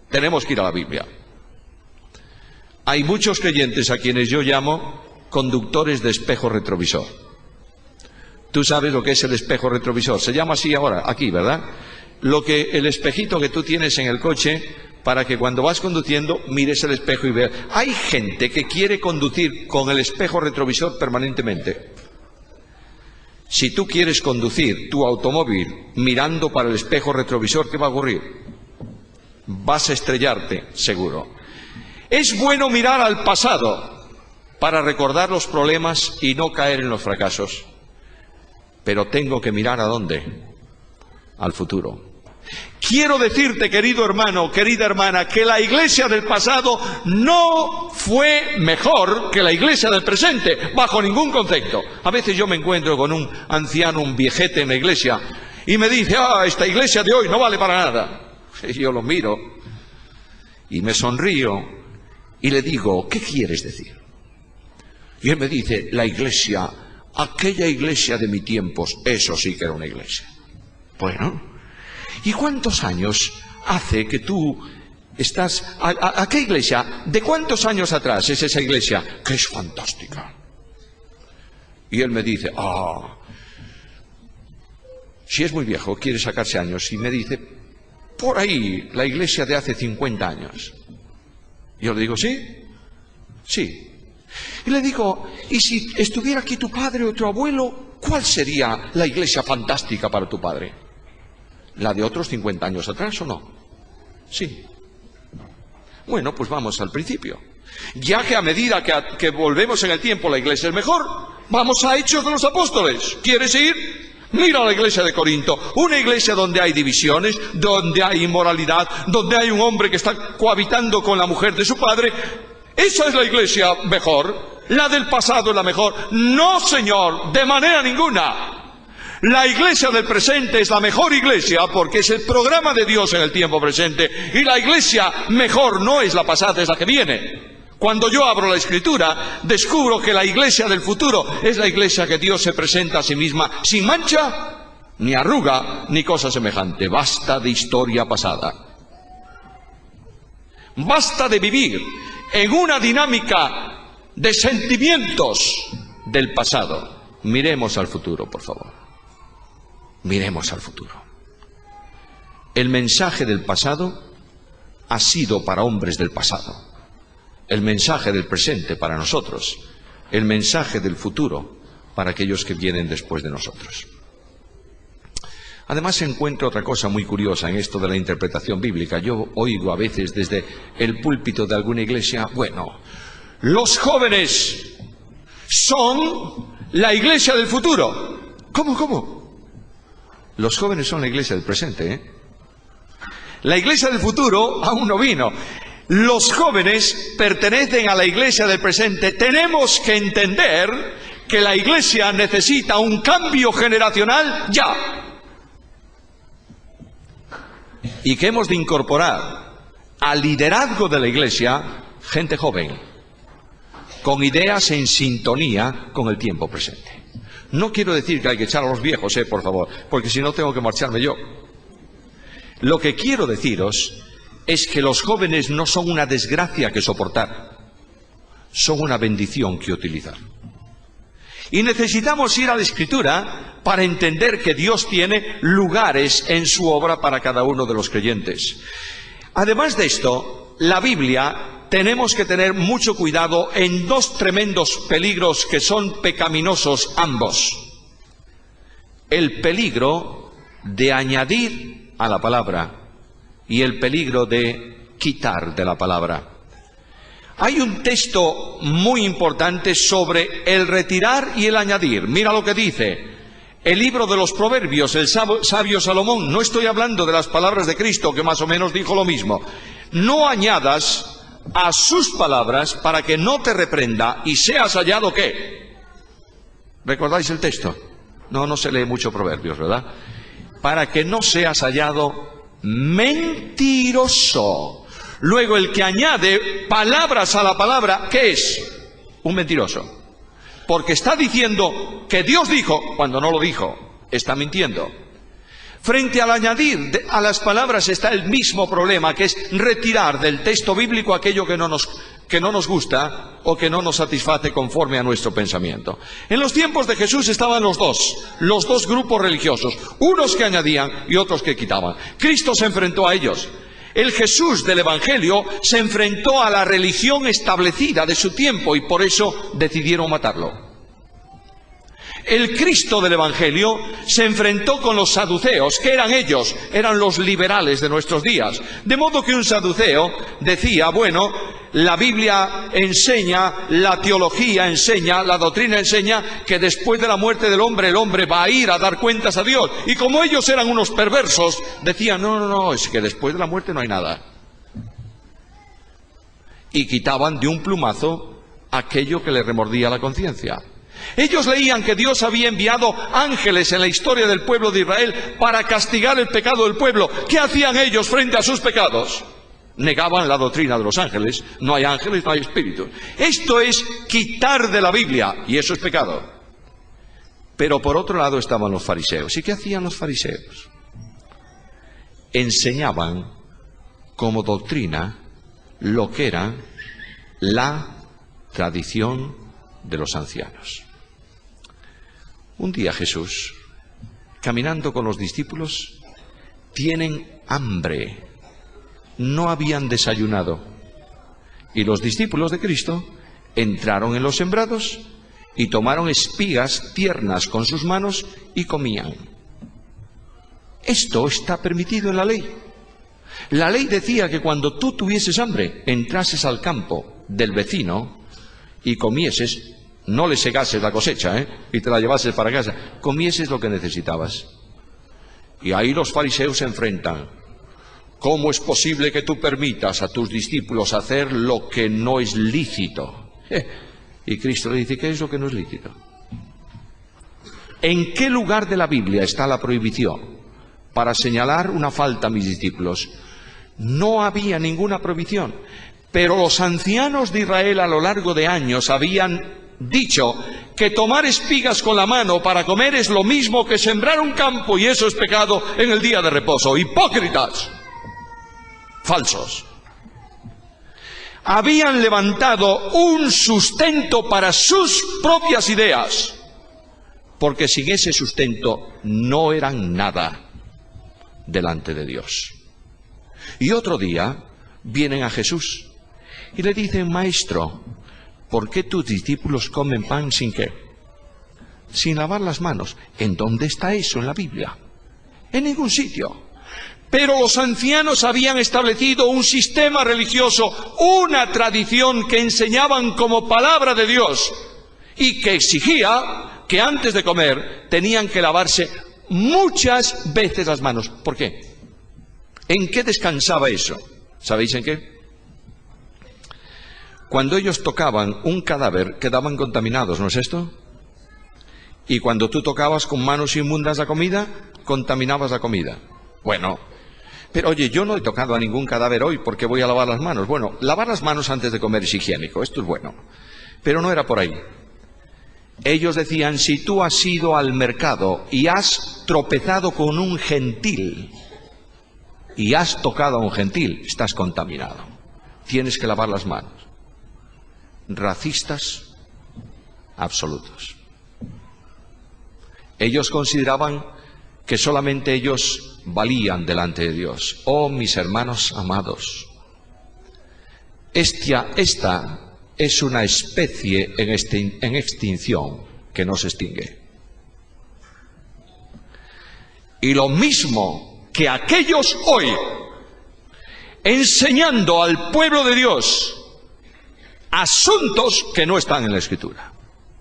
Tenemos que ir a la Biblia. Hay muchos creyentes a quienes yo llamo conductores de espejo retrovisor. Tú sabes lo que es el espejo retrovisor. Se llama así ahora, aquí, ¿verdad? El espejito que tú tienes en el coche para que cuando vas conduciendo mires el espejo y veas. Hay gente que quiere conducir con el espejo retrovisor permanentemente. Si tú quieres conducir tu automóvil mirando para el espejo retrovisor, ¿qué va a ocurrir? Vas a estrellarte, seguro. Es bueno mirar al pasado para recordar los problemas y no caer en los fracasos. Pero tengo que mirar ¿a dónde? Al futuro. Quiero decirte, querido hermano, querida hermana, que la iglesia del pasado no fue mejor que la iglesia del presente, bajo ningún concepto. A veces yo me encuentro con un anciano, un viejete en la iglesia, y me dice, esta iglesia de hoy no vale para nada. Y yo lo miro, y me sonrío, y le digo, ¿qué quieres decir? Y él me dice, la iglesia, aquella iglesia de mis tiempos, eso sí que era una iglesia. Bueno, ¿y cuántos años hace que tú estás... ¿A qué iglesia? ¿De cuántos años atrás es esa iglesia? Que es fantástica. Y él me dice, si es muy viejo, quiere sacarse años, y me dice, por ahí, la iglesia de hace 50 años. Y yo le digo, ¿sí? Sí. Y le digo, ¿y si estuviera aquí tu padre o tu abuelo, cuál sería la iglesia fantástica para tu padre? ¿La de otros 50 años atrás o no? Sí. Bueno, pues vamos al principio. Ya que a medida que volvemos en el tiempo la iglesia es mejor, vamos a Hechos de los Apóstoles. ¿Quieres ir? Mira la iglesia de Corinto, una iglesia donde hay divisiones, donde hay inmoralidad, donde hay un hombre que está cohabitando con la mujer de su padre. Esa es la iglesia mejor. La del pasado es la mejor. No, señor, de manera ninguna. La iglesia del presente es la mejor iglesia porque es el programa de Dios en el tiempo presente. Y la iglesia mejor no es la pasada, es la que viene. Cuando yo abro la Escritura, descubro que la iglesia del futuro es la iglesia que Dios se presenta a sí misma sin mancha, ni arruga, ni cosa semejante. Basta de historia pasada. Basta de vivir en una dinámica de sentimientos del pasado. Miremos al futuro, por favor. Miremos al futuro. El mensaje del pasado ha sido para hombres del pasado. El mensaje del presente para nosotros. El mensaje del futuro para aquellos que vienen después de nosotros. Además encuentro otra cosa muy curiosa en esto de la interpretación bíblica. Yo oigo a veces desde el púlpito de alguna iglesia, bueno, los jóvenes son la iglesia del futuro. ¿Cómo? Los jóvenes son la iglesia del presente, ¿eh? La iglesia del futuro aún no vino. Los jóvenes pertenecen a la iglesia del presente. Tenemos que entender que la iglesia necesita un cambio generacional ya. Y que hemos de incorporar al liderazgo de la iglesia gente joven, con ideas en sintonía con el tiempo presente. No quiero decir que hay que echar a los viejos, por favor, porque si no tengo que marcharme yo. Lo que quiero deciros es que los jóvenes no son una desgracia que soportar, son una bendición que utilizar. Y necesitamos ir a la Escritura para entender que Dios tiene lugares en su obra para cada uno de los creyentes. Además de esto, la Biblia tenemos que tener mucho cuidado en dos tremendos peligros que son pecaminosos ambos. El peligro de añadir a la palabra y el peligro de quitar de la palabra. Hay un texto muy importante sobre el retirar y el añadir. Mira lo que dice el libro de los Proverbios, el sabio Salomón. No estoy hablando de las palabras de Cristo, que más o menos dijo lo mismo. No añadas a sus palabras para que no te reprenda y seas hallado ¿qué? ¿Recordáis el texto? No se lee mucho Proverbios, ¿verdad? Para que no seas hallado mentiroso. Luego el que añade palabras a la palabra, ¿qué es? Un mentiroso. Porque está diciendo que Dios dijo cuando no lo dijo. Está mintiendo. Frente al añadir a las palabras está el mismo problema, que es retirar del texto bíblico aquello que no nos gusta o que no nos satisface conforme a nuestro pensamiento. En los tiempos de Jesús estaban los dos grupos religiosos, unos que añadían y otros que quitaban. Cristo se enfrentó a ellos. El Jesús del Evangelio se enfrentó a la religión establecida de su tiempo y por eso decidieron matarlo. El Cristo del Evangelio se enfrentó con los saduceos, que eran ellos, eran los liberales de nuestros días. De modo que un saduceo decía, bueno, la Biblia enseña, la teología enseña, la doctrina enseña que después de la muerte del hombre, el hombre va a ir a dar cuentas a Dios. Y como ellos eran unos perversos, decían, no, es que después de la muerte no hay nada. Y quitaban de un plumazo aquello que le remordía la conciencia. Ellos leían que Dios había enviado ángeles en la historia del pueblo de Israel para castigar el pecado del pueblo. ¿Qué hacían ellos frente a sus pecados? Negaban la doctrina de los ángeles. No hay ángeles, no hay espíritus. Esto es quitar de la Biblia, y eso es pecado. Pero por otro lado estaban los fariseos. ¿Y qué hacían los fariseos? Enseñaban como doctrina lo que era la tradición de los ancianos. Un día Jesús, caminando con los discípulos, tienen hambre, no habían desayunado, y los discípulos de Cristo entraron en los sembrados y tomaron espigas tiernas con sus manos y comían. Esto está permitido en la ley. La ley decía que cuando tú tuvieses hambre, entrases al campo del vecino y comieses, no le segases la cosecha, y te la llevases para casa, comieses lo que necesitabas. Y ahí los fariseos se enfrentan. ¿Cómo es posible que tú permitas a tus discípulos hacer lo que no es lícito? Y Cristo le dice, ¿qué es lo que no es lícito? ¿En qué lugar de la Biblia está la prohibición para señalar una falta a mis discípulos? No había ninguna prohibición. Pero los ancianos de Israel a lo largo de años habían dicho que tomar espigas con la mano para comer es lo mismo que sembrar un campo, y eso es pecado en el día de reposo. ¡Hipócritas! Falsos. Habían levantado un sustento para sus propias ideas, porque sin ese sustento no eran nada delante de Dios. Y otro día vienen a Jesús y le dicen, Maestro, ¿por qué tus discípulos comen pan sin qué? Sin lavar las manos. ¿En dónde está eso en la Biblia? En ningún sitio. Pero los ancianos habían establecido un sistema religioso, una tradición que enseñaban como palabra de Dios y que exigía que antes de comer tenían que lavarse muchas veces las manos. ¿Por qué? ¿En qué descansaba eso? ¿Sabéis en qué? Cuando ellos tocaban un cadáver, quedaban contaminados, ¿no es esto? Y cuando tú tocabas con manos inmundas la comida, contaminabas la comida. Bueno, pero oye, yo no he tocado a ningún cadáver hoy porque voy a lavar las manos. Bueno, lavar las manos antes de comer es higiénico, esto es bueno. Pero no era por ahí. Ellos decían, si tú has ido al mercado y has tropezado con un gentil y has tocado a un gentil, estás contaminado. Tienes que lavar las manos. Racistas absolutos. Ellos consideraban que solamente ellos valían delante de Dios. Oh, mis hermanos amados, esta es una especie en extinción que no se extingue. Y lo mismo que aquellos hoy, enseñando al pueblo de Dios asuntos que no están en la Escritura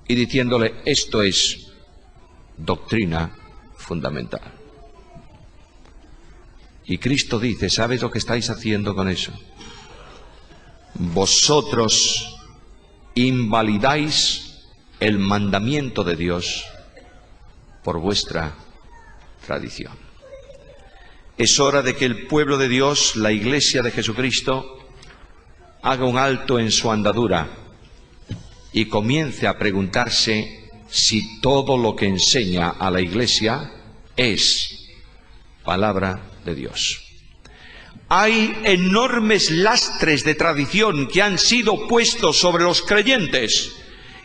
y diciéndole, esto es doctrina fundamental. Y Cristo dice, ¿sabes lo que estáis haciendo con eso? Vosotros invalidáis el mandamiento de Dios por vuestra tradición. Es hora de que el pueblo de Dios, la Iglesia de Jesucristo, haga un alto en su andadura y comience a preguntarse si todo lo que enseña a la Iglesia es palabra de Dios. Hay enormes lastres de tradición que han sido puestos sobre los creyentes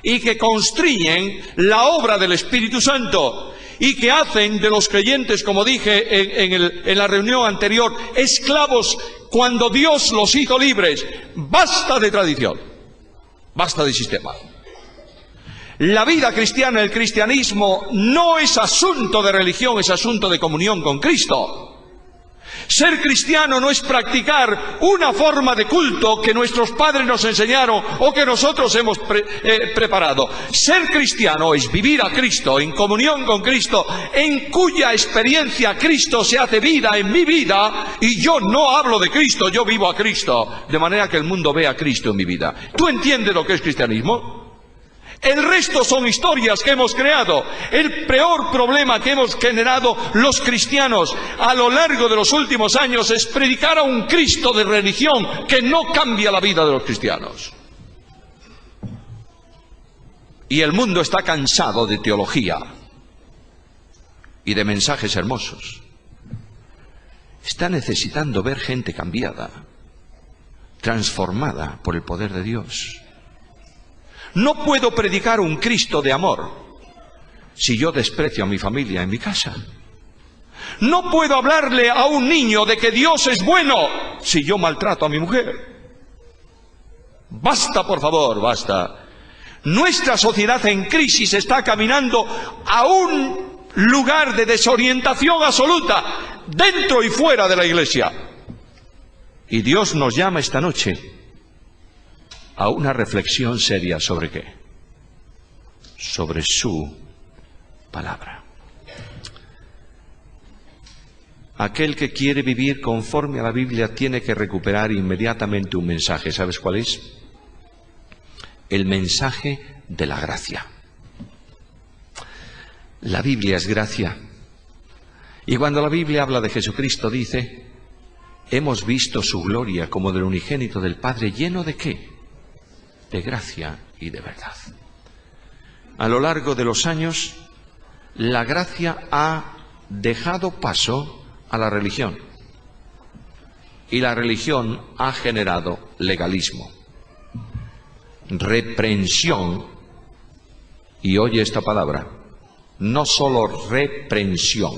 y que constriñen la obra del Espíritu Santo y que hacen de los creyentes, como dije en la reunión anterior, esclavos cuando Dios los hizo libres. Basta de tradición, basta de sistema. La vida cristiana, el cristianismo, no es asunto de religión, es asunto de comunión con Cristo. Ser cristiano no es practicar una forma de culto que nuestros padres nos enseñaron o que nosotros hemos preparado. Ser cristiano es vivir a Cristo, en comunión con Cristo, en cuya experiencia Cristo se hace vida en mi vida, y yo no hablo de Cristo, yo vivo a Cristo, de manera que el mundo vea a Cristo en mi vida. ¿Tú entiendes lo que es cristianismo? El resto son historias que hemos creado. El peor problema que hemos generado los cristianos a lo largo de los últimos años es predicar a un Cristo de religión que no cambia la vida de los cristianos. Y el mundo está cansado de teología y de mensajes hermosos. Está necesitando ver gente cambiada, transformada por el poder de Dios. No puedo predicar un Cristo de amor si yo desprecio a mi familia en mi casa. No puedo hablarle a un niño de que Dios es bueno si yo maltrato a mi mujer. Basta, por favor, basta. Nuestra sociedad en crisis está caminando a un lugar de desorientación absoluta, dentro y fuera de la iglesia. Y Dios nos llama esta noche a una reflexión seria. ¿Sobre qué? Sobre su palabra. Aquel que quiere vivir conforme a la Biblia tiene que recuperar inmediatamente un mensaje. ¿Sabes cuál es? El mensaje de la gracia. La Biblia es gracia. Y cuando la Biblia habla de Jesucristo dice: hemos visto su gloria como del unigénito del Padre, lleno de ¿qué? De gracia y de verdad. A lo largo de los años, la gracia ha dejado paso a la religión. Y la religión ha generado legalismo, reprensión, y oye esta palabra, no solo reprensión,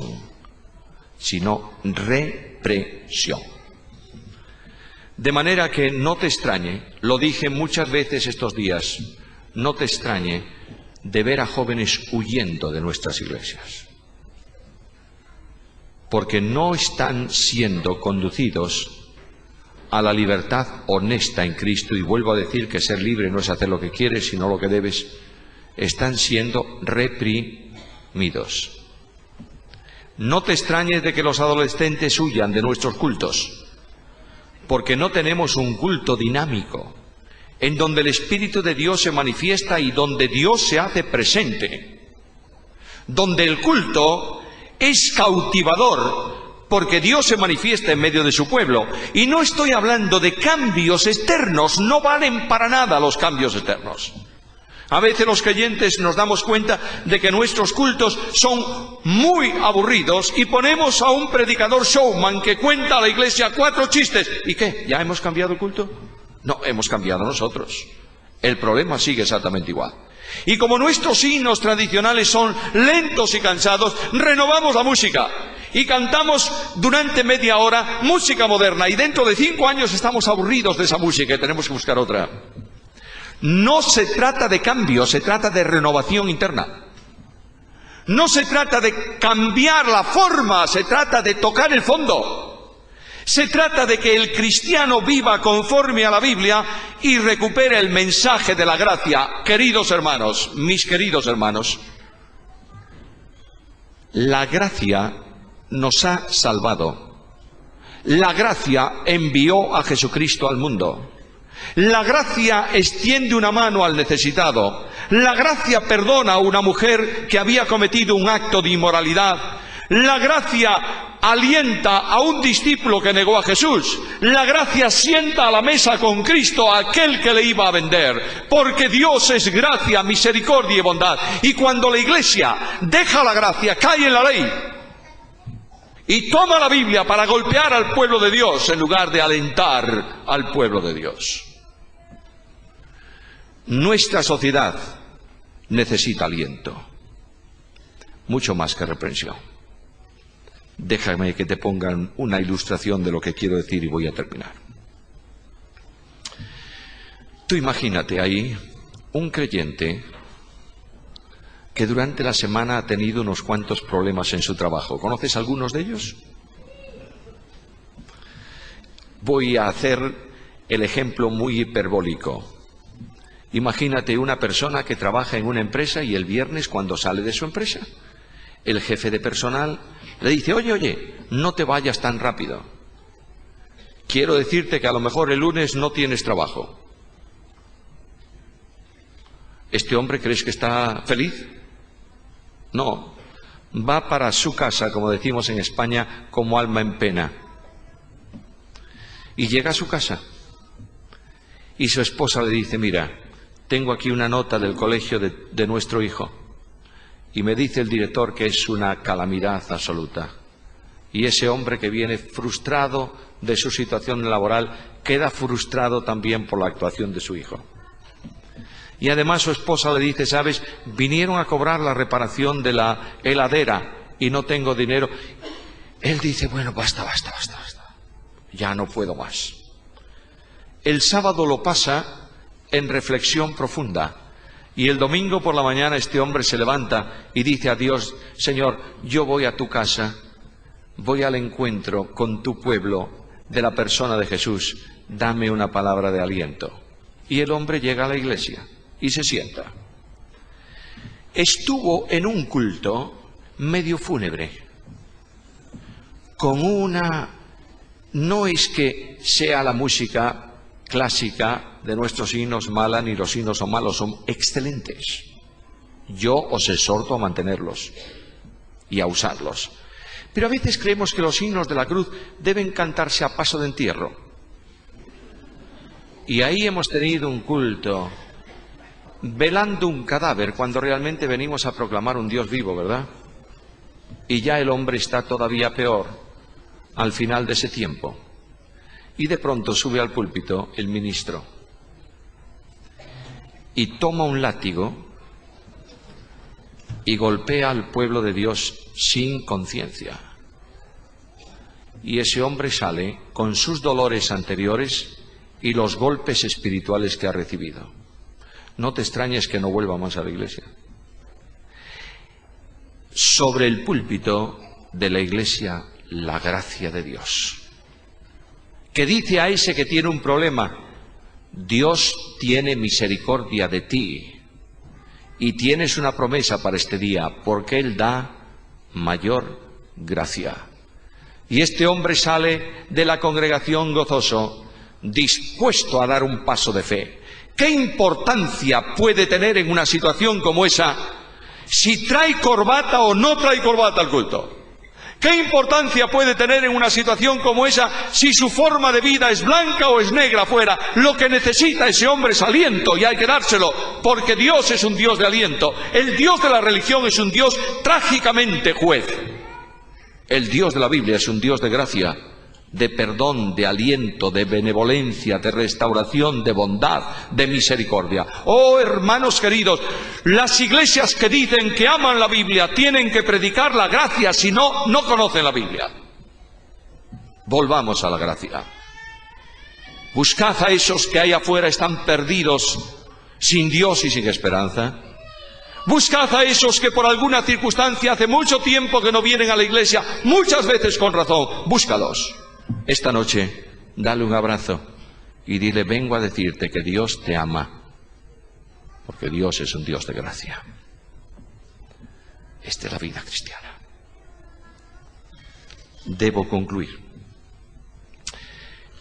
sino represión. De manera que no te extrañe, lo dije muchas veces estos días, no te extrañe de ver a jóvenes huyendo de nuestras iglesias, porque no están siendo conducidos a la libertad honesta en Cristo. Y vuelvo a decir que ser libre no es hacer lo que quieres, sino lo que debes. Están siendo reprimidos. No te extrañes de que los adolescentes huyan de nuestros cultos, porque no tenemos un culto dinámico, en donde el Espíritu de Dios se manifiesta y donde Dios se hace presente, donde el culto es cautivador, porque Dios se manifiesta en medio de su pueblo. Y no estoy hablando de cambios externos, no valen para nada los cambios externos. A veces los creyentes nos damos cuenta de que nuestros cultos son muy aburridos y ponemos a un predicador showman que cuenta a la iglesia 4 chistes. ¿Y qué? ¿Ya hemos cambiado el culto? No, hemos cambiado nosotros. El problema sigue exactamente igual. Y como nuestros himnos tradicionales son lentos y cansados, renovamos la música y cantamos durante media hora música moderna, y dentro de 5 años estamos aburridos de esa música y tenemos que buscar otra. No se trata de cambio, se trata de renovación interna. No se trata de cambiar la forma, se trata de tocar el fondo. Se trata de que el cristiano viva conforme a la Biblia y recupere el mensaje de la gracia. Queridos hermanos, mis queridos hermanos, la gracia nos ha salvado. La gracia envió a Jesucristo al mundo. La gracia extiende una mano al necesitado. La gracia perdona a una mujer que había cometido un acto de inmoralidad. La gracia alienta a un discípulo que negó a Jesús. La gracia sienta a la mesa con Cristo a aquel que le iba a vender. Porque Dios es gracia, misericordia y bondad. Y cuando la iglesia deja la gracia, cae en la ley y toma la Biblia para golpear al pueblo de Dios en lugar de alentar al pueblo de Dios. Nuestra sociedad necesita aliento, mucho más que reprensión. Déjame que te pongan una ilustración de lo que quiero decir y voy a terminar. Tú imagínate ahí un creyente que durante la semana ha tenido unos cuantos problemas en su trabajo. ¿Conoces algunos de ellos? Voy a hacer el ejemplo muy hiperbólico. Imagínate una persona que trabaja en una empresa y el viernes, cuando sale de su empresa, el jefe de personal le dice: oye, no te vayas tan rápido. Quiero decirte que a lo mejor el lunes no tienes trabajo. ¿Este hombre crees que está feliz? No, va para su casa, como decimos en España, como alma en pena. Y llega a su casa y su esposa le dice: mira, tengo aquí una nota del colegio de nuestro hijo y me dice el director que es una calamidad absoluta. Y ese hombre, que viene frustrado de su situación laboral, queda frustrado también por la actuación de su hijo. Y además su esposa le dice: ¿sabes? Vinieron a cobrar la reparación de la heladera y no tengo dinero. Él dice: bueno, basta. Ya no puedo más. El sábado lo pasa en reflexión profunda. Y el domingo por la mañana este hombre se levanta y dice a Dios: Señor, yo voy a tu casa, voy al encuentro con tu pueblo de la persona de Jesús, dame una palabra de aliento. Y el hombre llega a la iglesia y se sienta. Estuvo en un culto medio fúnebre, con una... No es que sea la música clásica de nuestros himnos mala, ni los himnos son malos, son excelentes. Yo os exhorto a mantenerlos y a usarlos. Pero a veces creemos que los himnos de la cruz deben cantarse a paso de entierro. Y ahí hemos tenido un culto velando un cadáver, cuando realmente venimos a proclamar un Dios vivo, ¿verdad? Y ya el hombre está todavía peor al final de ese tiempo. Y de pronto sube al púlpito el ministro y toma un látigo y golpea al pueblo de Dios sin conciencia. Y ese hombre sale con sus dolores anteriores y los golpes espirituales que ha recibido. No te extrañes que no vuelva más a la iglesia. Sobre el púlpito de la iglesia, la gracia de Dios, que dice a ese que tiene un problema: Dios tiene misericordia de ti y tienes una promesa para este día, porque Él da mayor gracia. Y este hombre sale de la congregación gozoso, dispuesto a dar un paso de fe. ¿Qué importancia puede tener en una situación como esa si trae corbata o no trae corbata al culto? ¿Qué importancia puede tener en una situación como esa si su forma de vida es blanca o es negra afuera? Lo que necesita ese hombre es aliento, y hay que dárselo, porque Dios es un Dios de aliento. El Dios de la religión es un Dios trágicamente juez. El Dios de la Biblia es un Dios de gracia, de perdón, de aliento, de benevolencia, de restauración, de bondad, de misericordia. Oh, hermanos queridos, las iglesias que dicen que aman la Biblia tienen que predicar la gracia, si no, no conocen la Biblia. Volvamos a la gracia. Buscad a esos que ahí afuera están perdidos, sin Dios y sin esperanza. Buscad a esos que por alguna circunstancia hace mucho tiempo que no vienen a la iglesia, muchas veces con razón. Búscalos. Esta noche, dale un abrazo y dile: vengo a decirte que Dios te ama, porque Dios es un Dios de gracia. Esta es la vida cristiana. Debo concluir.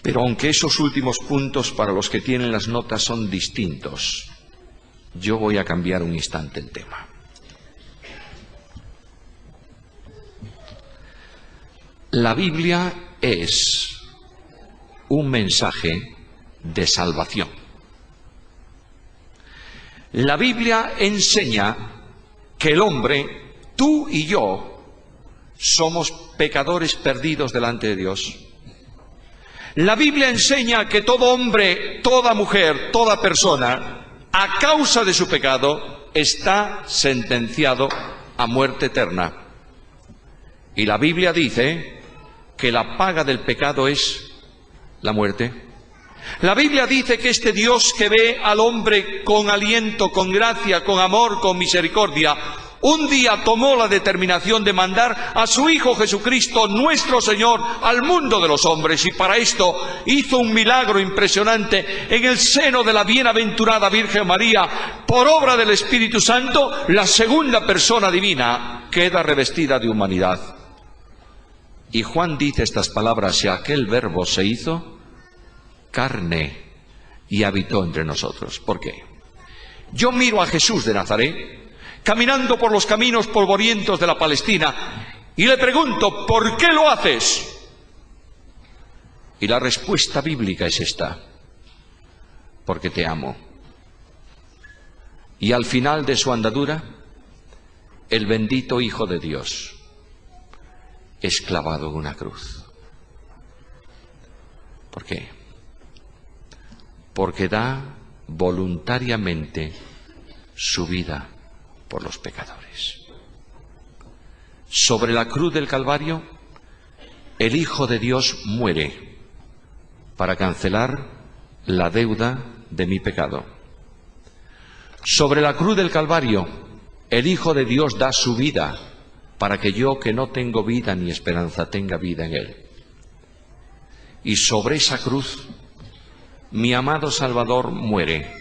Pero aunque esos últimos puntos para los que tienen las notas son distintos, yo voy a cambiar un instante el tema. La Biblia es un mensaje de salvación. La Biblia enseña que el hombre, tú y yo, somos pecadores perdidos delante de Dios. La Biblia enseña que todo hombre, toda mujer, toda persona, a causa de su pecado, está sentenciado a muerte eterna. Y la Biblia dice que la paga del pecado es la muerte. La Biblia dice que este Dios que ve al hombre con aliento, con gracia, con amor, con misericordia, un día tomó la determinación de mandar a su Hijo Jesucristo, nuestro Señor, al mundo de los hombres, y para esto hizo un milagro impresionante en el seno de la bienaventurada Virgen María. Por obra del Espíritu Santo, la segunda persona divina queda revestida de humanidad. Y Juan dice estas palabras: y aquel Verbo se hizo carne y habitó entre nosotros. ¿Por qué? Yo miro a Jesús de Nazaret caminando por los caminos polvorientos de la Palestina y le pregunto: ¿por qué lo haces? Y la respuesta bíblica es esta: porque te amo. Y al final de su andadura, el bendito Hijo de Dios es clavado en una cruz. ¿Por qué? Porque da voluntariamente su vida por los pecadores. Sobre la cruz del Calvario, el Hijo de Dios muere para cancelar la deuda de mi pecado. Sobre la cruz del Calvario, el Hijo de Dios da su vida para que yo, que no tengo vida ni esperanza, tenga vida en Él. Y sobre esa cruz, mi amado Salvador muere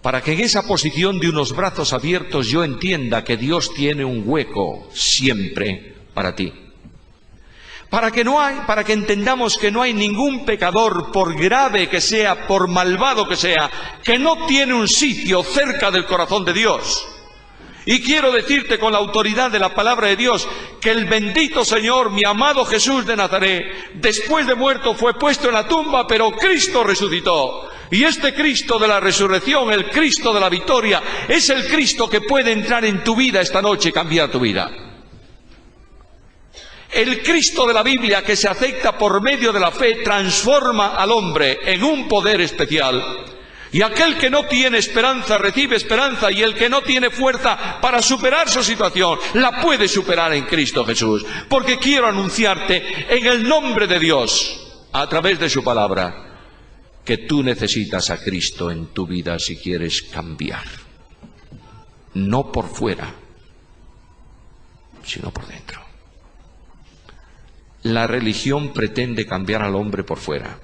para que en esa posición de unos brazos abiertos yo entienda que Dios tiene un hueco siempre para ti. Para que entendamos que no hay ningún pecador, por grave que sea, por malvado que sea, que no tiene un sitio cerca del corazón de Dios. Y quiero decirte con la autoridad de la palabra de Dios que el bendito Señor, mi amado Jesús de Nazaret, después de muerto fue puesto en la tumba, pero Cristo resucitó. Y este Cristo de la resurrección, el Cristo de la victoria, es el Cristo que puede entrar en tu vida esta noche y cambiar tu vida. El Cristo de la Biblia, que se acepta por medio de la fe, transforma al hombre en un poder especial. Y aquel que no tiene esperanza recibe esperanza, y el que no tiene fuerza para superar su situación la puede superar en Cristo Jesús. Porque quiero anunciarte en el nombre de Dios, a través de su palabra, que tú necesitas a Cristo en tu vida si quieres cambiar. No por fuera, sino por dentro. La religión pretende cambiar al hombre por fuera.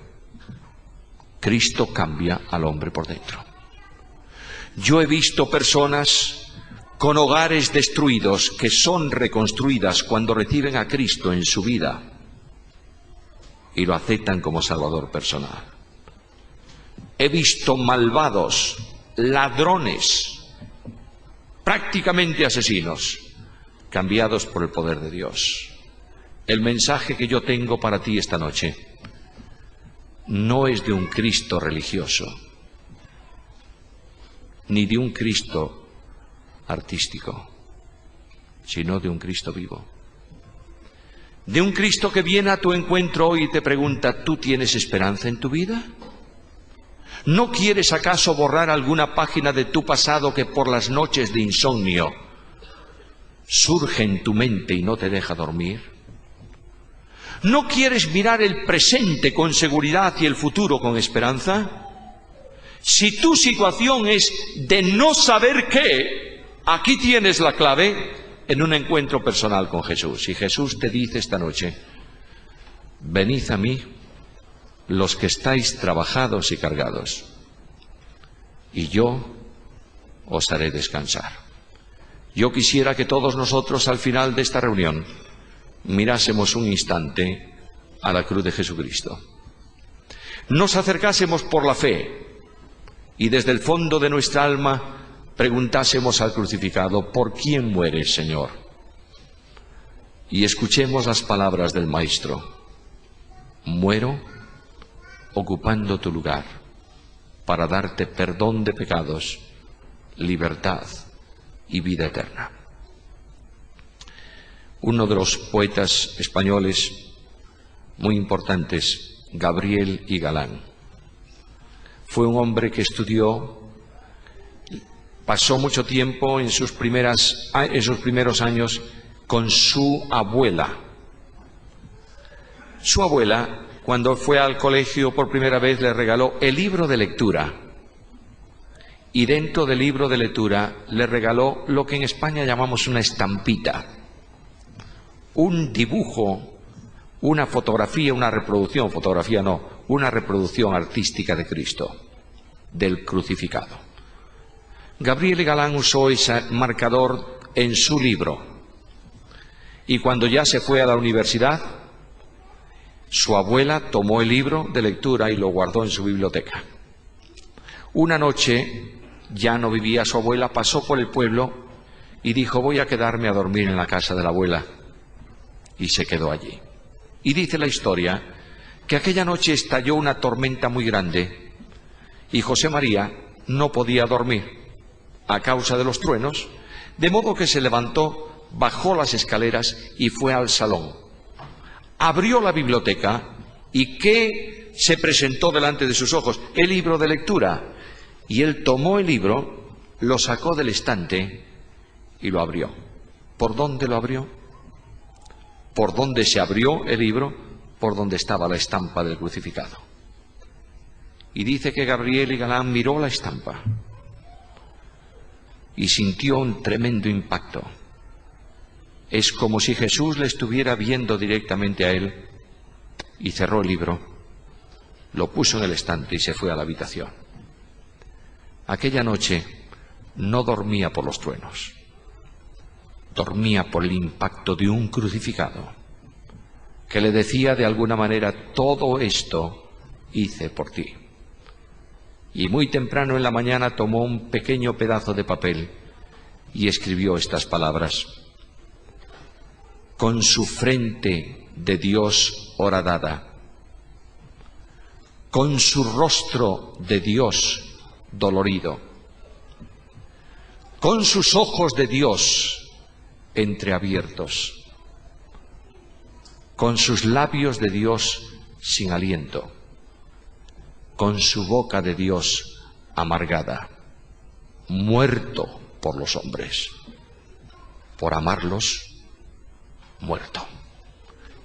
Cristo cambia al hombre por dentro. Yo he visto personas con hogares destruidos que son reconstruidas cuando reciben a Cristo en su vida y lo aceptan como Salvador personal. He visto malvados, ladrones, prácticamente asesinos, cambiados por el poder de Dios. El mensaje que yo tengo para ti esta noche no es de un Cristo religioso, ni de un Cristo artístico, sino de un Cristo vivo. De un Cristo que viene a tu encuentro hoy y te pregunta: ¿tú tienes esperanza en tu vida? ¿No quieres acaso borrar alguna página de tu pasado que por las noches de insomnio surge en tu mente y no te deja dormir? ¿No quieres mirar el presente con seguridad y el futuro con esperanza? Si tu situación es de no saber qué, aquí tienes la clave en un encuentro personal con Jesús. Y Jesús te dice esta noche: venid a mí los que estáis trabajados y cargados, y yo os haré descansar. Yo quisiera que todos nosotros al final de esta reunión mirásemos un instante a la cruz de Jesucristo. Nos acercásemos por la fe y desde el fondo de nuestra alma preguntásemos al crucificado: ¿por quién mueres, Señor? Y escuchemos las palabras del Maestro: muero ocupando tu lugar para darte perdón de pecados, libertad y vida eterna. Uno de los poetas españoles muy importantes, Gabriel y Galán, fue un hombre que estudió, pasó mucho tiempo en sus primeros años con su abuela. Su abuela, cuando fue al colegio por primera vez, le regaló el libro de lectura y dentro del libro de lectura le regaló lo que en España llamamos una estampita, un dibujo, una fotografía, una reproducción, fotografía no, una reproducción artística de Cristo, del crucificado. Gabriel Galán usó ese marcador en su libro y cuando ya se fue a la universidad, su abuela tomó el libro de lectura y lo guardó en su biblioteca. Una noche, ya no vivía su abuela, pasó por el pueblo y dijo: voy a quedarme a dormir en la casa de la abuela. Y se quedó allí. Y dice la historia que aquella noche estalló una tormenta muy grande y José María no podía dormir a causa de los truenos, de modo que se levantó, bajó las escaleras y fue al salón. Abrió la biblioteca y ¿qué se presentó delante de sus ojos? El libro de lectura. Y él tomó el libro, lo sacó del estante y lo abrió. ¿Por dónde lo abrió? ¿Por dónde se abrió el libro? Por donde estaba la estampa del crucificado. Y dice que Gabriel Galán miró la estampa y sintió un tremendo impacto. Es como si Jesús le estuviera viendo directamente a él, y cerró el libro, lo puso en el estante y se fue a la habitación. Aquella noche no dormía por los truenos, dormía por el impacto de un crucificado que le decía de alguna manera: todo esto hice por ti. Y muy temprano en la mañana tomó un pequeño pedazo de papel y escribió estas palabras: con su frente de Dios horadada, con su rostro de Dios dolorido, con sus ojos de Dios entreabiertos, con sus labios de Dios sin aliento, con su boca de Dios amargada, muerto por los hombres, por amarlos, muerto.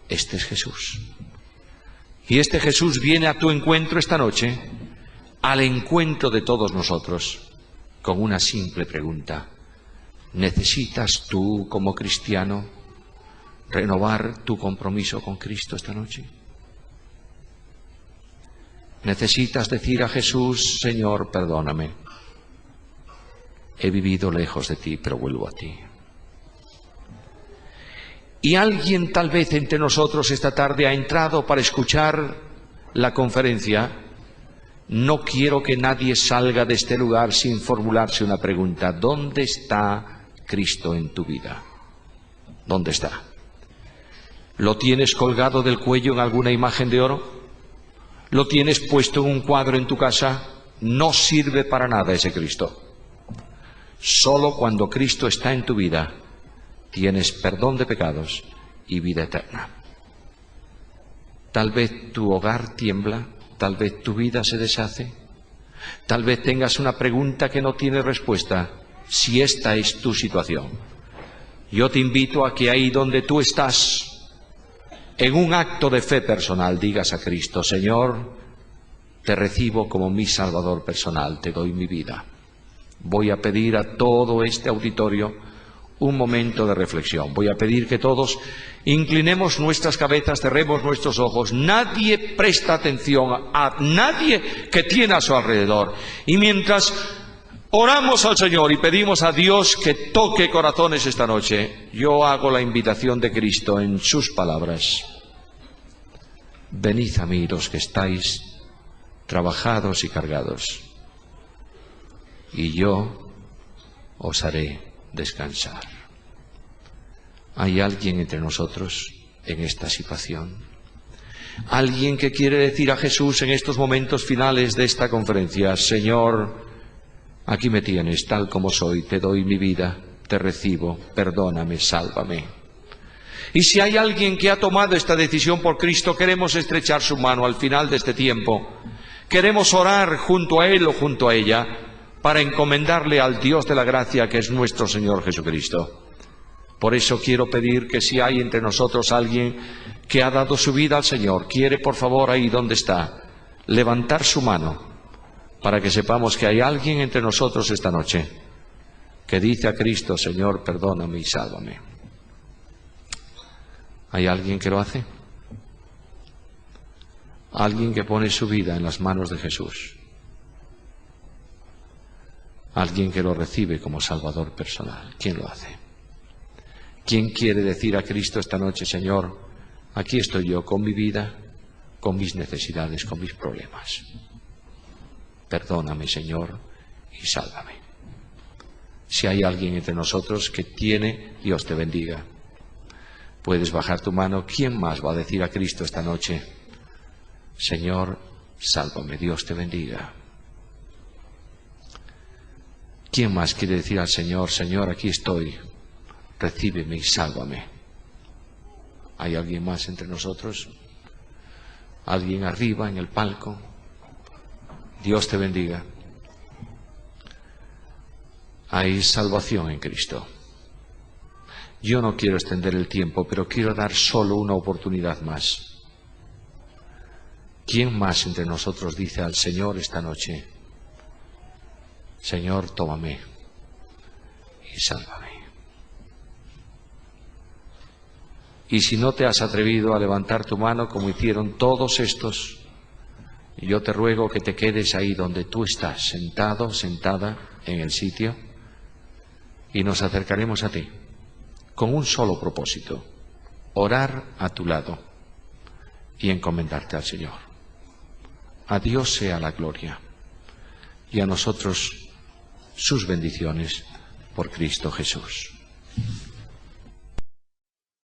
Este es Jesús. Y este Jesús viene a tu encuentro esta noche, al encuentro de todos nosotros, con una simple pregunta: ¿necesitas tú, como cristiano, renovar tu compromiso con Cristo esta noche? ¿Necesitas decir a Jesús: Señor, perdóname, he vivido lejos de ti, pero vuelvo a ti? Y alguien tal vez entre nosotros esta tarde ha entrado para escuchar la conferencia. No quiero que nadie salga de este lugar sin formularse una pregunta: ¿dónde está Cristo en tu vida? ¿Dónde está? ¿Lo tienes colgado del cuello en alguna imagen de oro? ¿Lo tienes puesto en un cuadro en tu casa? No sirve para nada ese Cristo. Solo cuando Cristo está en tu vida tienes perdón de pecados y vida eterna. Tal vez tu hogar tiembla. Tal vez tu vida se deshace, tal vez tengas una pregunta que no tiene respuesta. Si esta es tu situación, yo te invito a que ahí donde tú estás, en un acto de fe personal, digas a Cristo: Señor, te recibo como mi Salvador personal, te doy mi vida. Voy a pedir a todo este auditorio un momento de reflexión. Voy a pedir que todos inclinemos nuestras cabezas, cerremos nuestros ojos. Nadie presta atención a nadie que tiene a su alrededor. Y mientras oramos al Señor y pedimos a Dios que toque corazones esta noche, yo hago la invitación de Cristo en sus palabras: venid a mí los que estáis trabajados y cargados, y yo os haré descansar. ¿Hay alguien entre nosotros en esta situación? ¿Alguien que quiere decir a Jesús en estos momentos finales de esta conferencia: Señor, aquí me tienes tal como soy, te doy mi vida, te recibo, perdóname, sálvame? Y si hay alguien que ha tomado esta decisión por Cristo, queremos estrechar su mano al final de este tiempo. Queremos orar junto a él o junto a ella para encomendarle al Dios de la gracia, que es nuestro Señor Jesucristo. Por eso quiero pedir que si hay entre nosotros alguien que ha dado su vida al Señor, quiere por favor ahí donde está levantar su mano para que sepamos que hay alguien entre nosotros esta noche que dice a Cristo: Señor, perdóname y sálvame. ¿Hay alguien que lo hace? Alguien que pone su vida en las manos de Jesús. Alguien que lo recibe como Salvador personal. ¿Quién lo hace? ¿Quién quiere decir a Cristo esta noche: Señor, aquí estoy yo con mi vida, con mis necesidades, con mis problemas? Perdóname, Señor, y sálvame. Si hay alguien entre nosotros que tiene, Dios te bendiga. Puedes bajar tu mano. ¿Quién más va a decir a Cristo esta noche: Señor, sálvame? Dios te bendiga. ¿Quién más quiere decir al Señor: Señor, aquí estoy, recíbeme y sálvame? ¿Hay alguien más entre nosotros? ¿Alguien arriba en el palco? Dios te bendiga. Hay salvación en Cristo. Yo no quiero extender el tiempo, pero quiero dar solo una oportunidad más. ¿Quién más entre nosotros dice al Señor esta noche: Señor, tómame y sálvame? Y si no te has atrevido a levantar tu mano como hicieron todos estos, yo te ruego que te quedes ahí donde tú estás, sentado, sentada en el sitio, y nos acercaremos a ti con un solo propósito: orar a tu lado y encomendarte al Señor. A Dios sea la gloria y a nosotros sus bendiciones por Cristo Jesús.